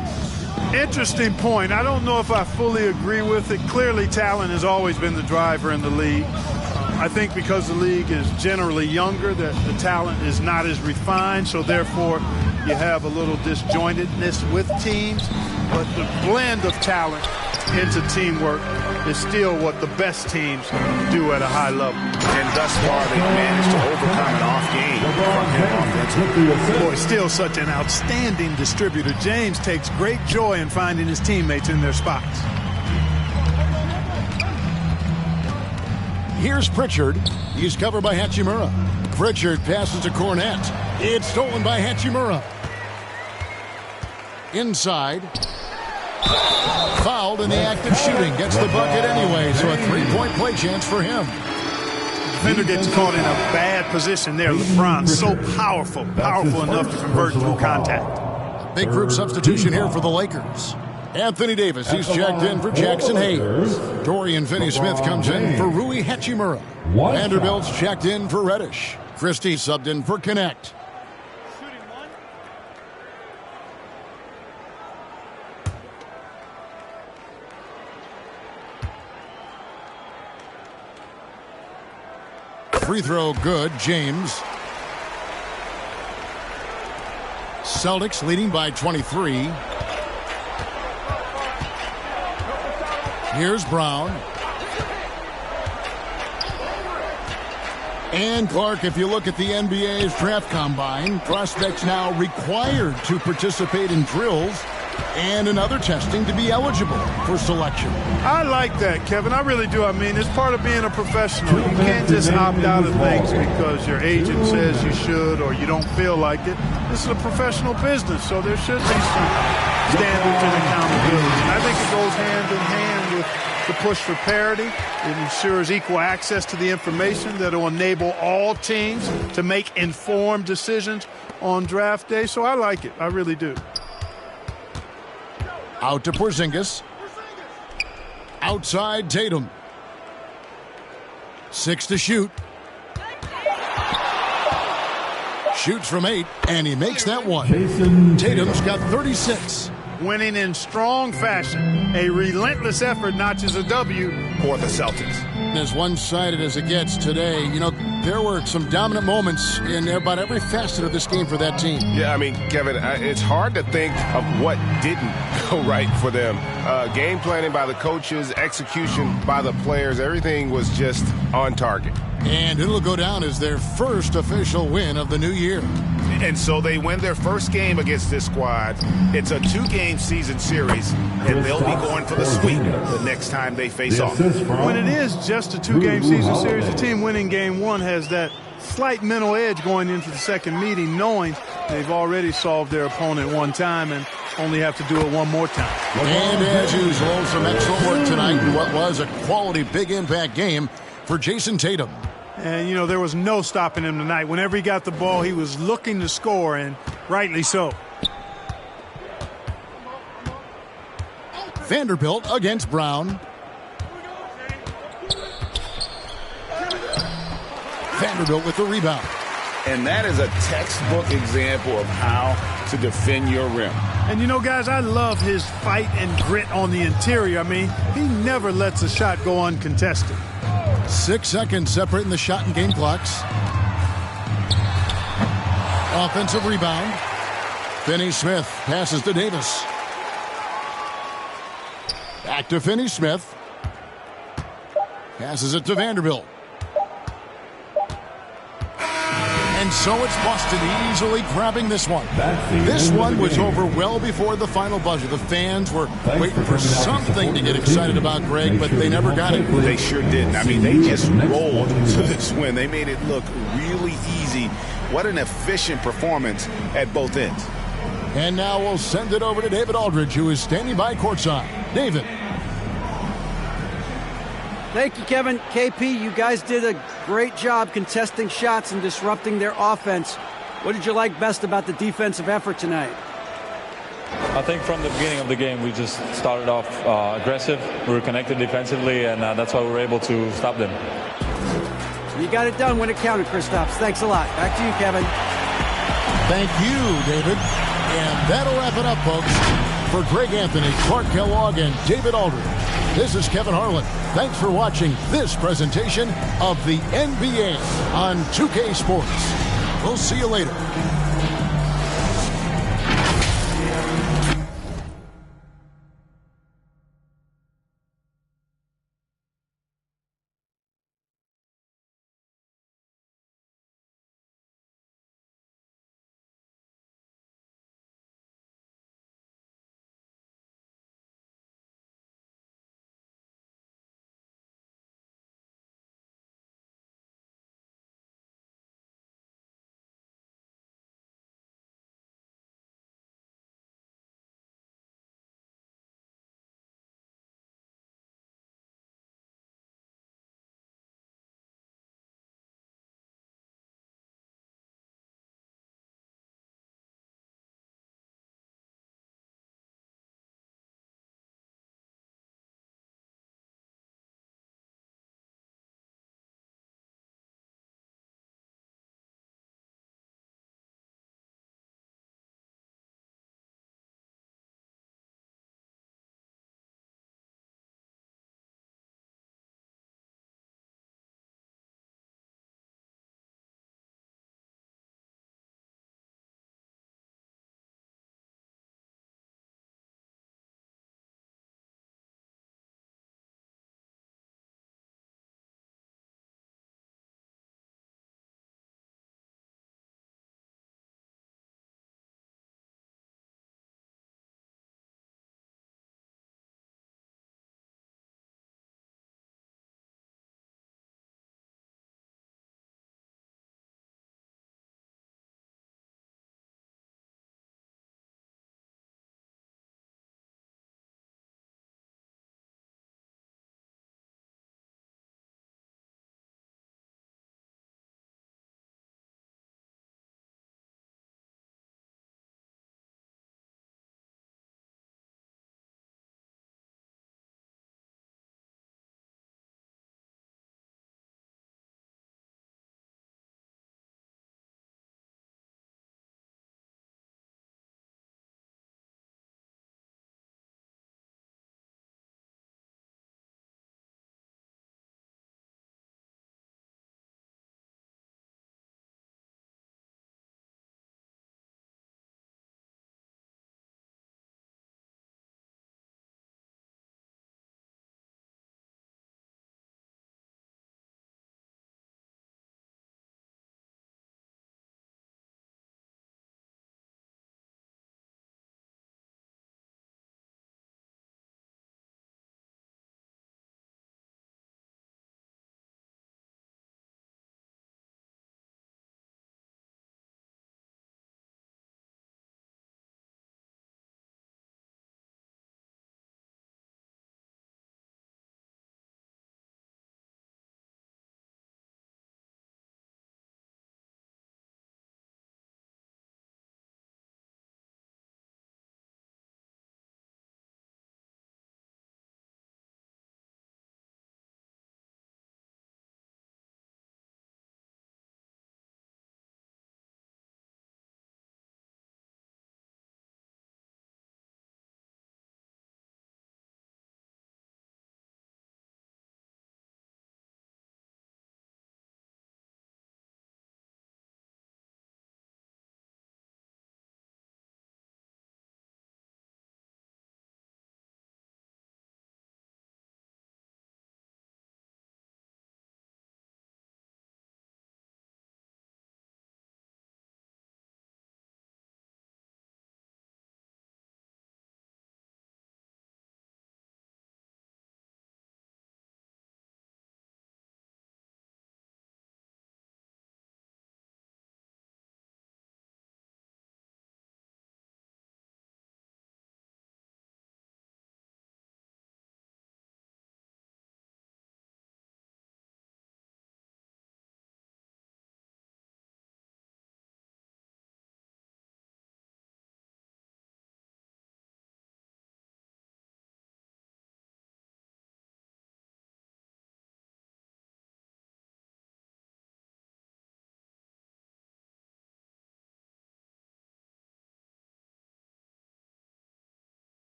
[SPEAKER 2] Interesting point. I don't know if I fully agree with it. Clearly, talent has always been the driver in the league. I think because the league is generally younger, that the talent is not as refined, so therefore you have a little disjointedness with teams. But the blend of talent into teamwork is still what the best teams do at a high level.
[SPEAKER 11] And thus far, they've managed to overcome an off game from him offensively.
[SPEAKER 2] Boy, still such an outstanding distributor. James takes great joy in finding his teammates in their spots.
[SPEAKER 1] Here's Pritchard. He's covered by Hachimura. Pritchard passes to Cornette. It's stolen by Hachimura. Inside. Fouled in the act of shooting. Gets the bucket anyway, so a three-point play chance for him.
[SPEAKER 2] Defender gets caught in a bad position there. LeBron so powerful enough to convert through contact.
[SPEAKER 1] Big group substitution here for the Lakers. Anthony Davis, he's checked in for Jackson Hayes. Dorian Finney-Smith comes in for Rui Hachimura. Vanderbilt's checked in for Reddish. Christie subbed in for Connect. Free throw good, James. Celtics leading by 23. Here's Brown. And Clark, if you look at the NBA's draft combine, prospects now required to participate in drills and in other testing to be eligible for selection.
[SPEAKER 2] I like that, Kevin. I really do. I mean, it's part of being a professional. You can't just opt out of things because your agent says you should or you don't feel like it. This is a professional business, so there should be some standards and accountability. And I think it goes hand in hand with the push for parity. It ensures equal access to the information that will enable all teams to make informed decisions on draft day. So I like it. I really do.
[SPEAKER 1] Out to Porzingis. Outside Tatum. 6 to shoot. Shoots from 8, and he makes that one. Tatum's got 36.
[SPEAKER 2] Winning in strong fashion. A relentless effort notches a W for the Celtics.
[SPEAKER 1] As one-sided as it gets today, you know, there were some dominant moments in about every facet of this game for that team.
[SPEAKER 11] Yeah, I mean, Kevin, it's hard to think of what didn't go right for them. Game planning by the coaches, execution by the players, everything was just on target.
[SPEAKER 1] And it'll go down as their first official win of the new year.
[SPEAKER 11] And so they win their first game against this squad. It's a 2-game season series, and they'll be going for the sweep the next time they face off.
[SPEAKER 2] When it is just a 2-game season series, the team winning game 1 has that slight mental edge going into the second meeting, knowing they've already solved their opponent one time and only have to do it one more time.
[SPEAKER 1] And as usual, some excellent work tonight in what was a quality big impact game for Jason Tatum.
[SPEAKER 2] And, you know, there was no stopping him tonight. Whenever he got the ball, he was looking to score, and rightly so.
[SPEAKER 1] Vanderbilt against Brown. Vanderbilt with the rebound.
[SPEAKER 3] And that is a textbook example of how to defend your rim.
[SPEAKER 2] And, you know, guys, I love his fight and grit on the interior. I mean, he never lets a shot go uncontested.
[SPEAKER 1] 6 seconds separating the shot and game clocks. Offensive rebound. Finney-Smith passes to Davis. Back to Finney-Smith. Passes it to Vanderbilt. And so it's Boston easily grabbing this one. This one was over well before the final buzzer. The fans were waiting for something to get excited about, Greg, but they never got it.
[SPEAKER 3] They sure didn't. I mean, they just rolled to this win. They made it look really easy. What an efficient performance at both ends.
[SPEAKER 1] And now we'll send it over to David Aldridge, who is standing by courtside. David.
[SPEAKER 4] Thank you, Kevin. KP, you guys did a great job contesting shots and disrupting their offense. What did you like best about the defensive effort tonight?
[SPEAKER 12] I think from the beginning of the game, we just started off aggressive. We were connected defensively, and that's why we were able to stop them.
[SPEAKER 4] You got it done when it counted, Kristaps. Thanks a lot. Back to you, Kevin.
[SPEAKER 1] Thank you, David. And that'll wrap it up, folks. For Greg Anthony, Clark Kellogg, and David Aldridge, this is Kevin Harlan. Thanks for watching this presentation of the NBA on 2K Sports. We'll see you later.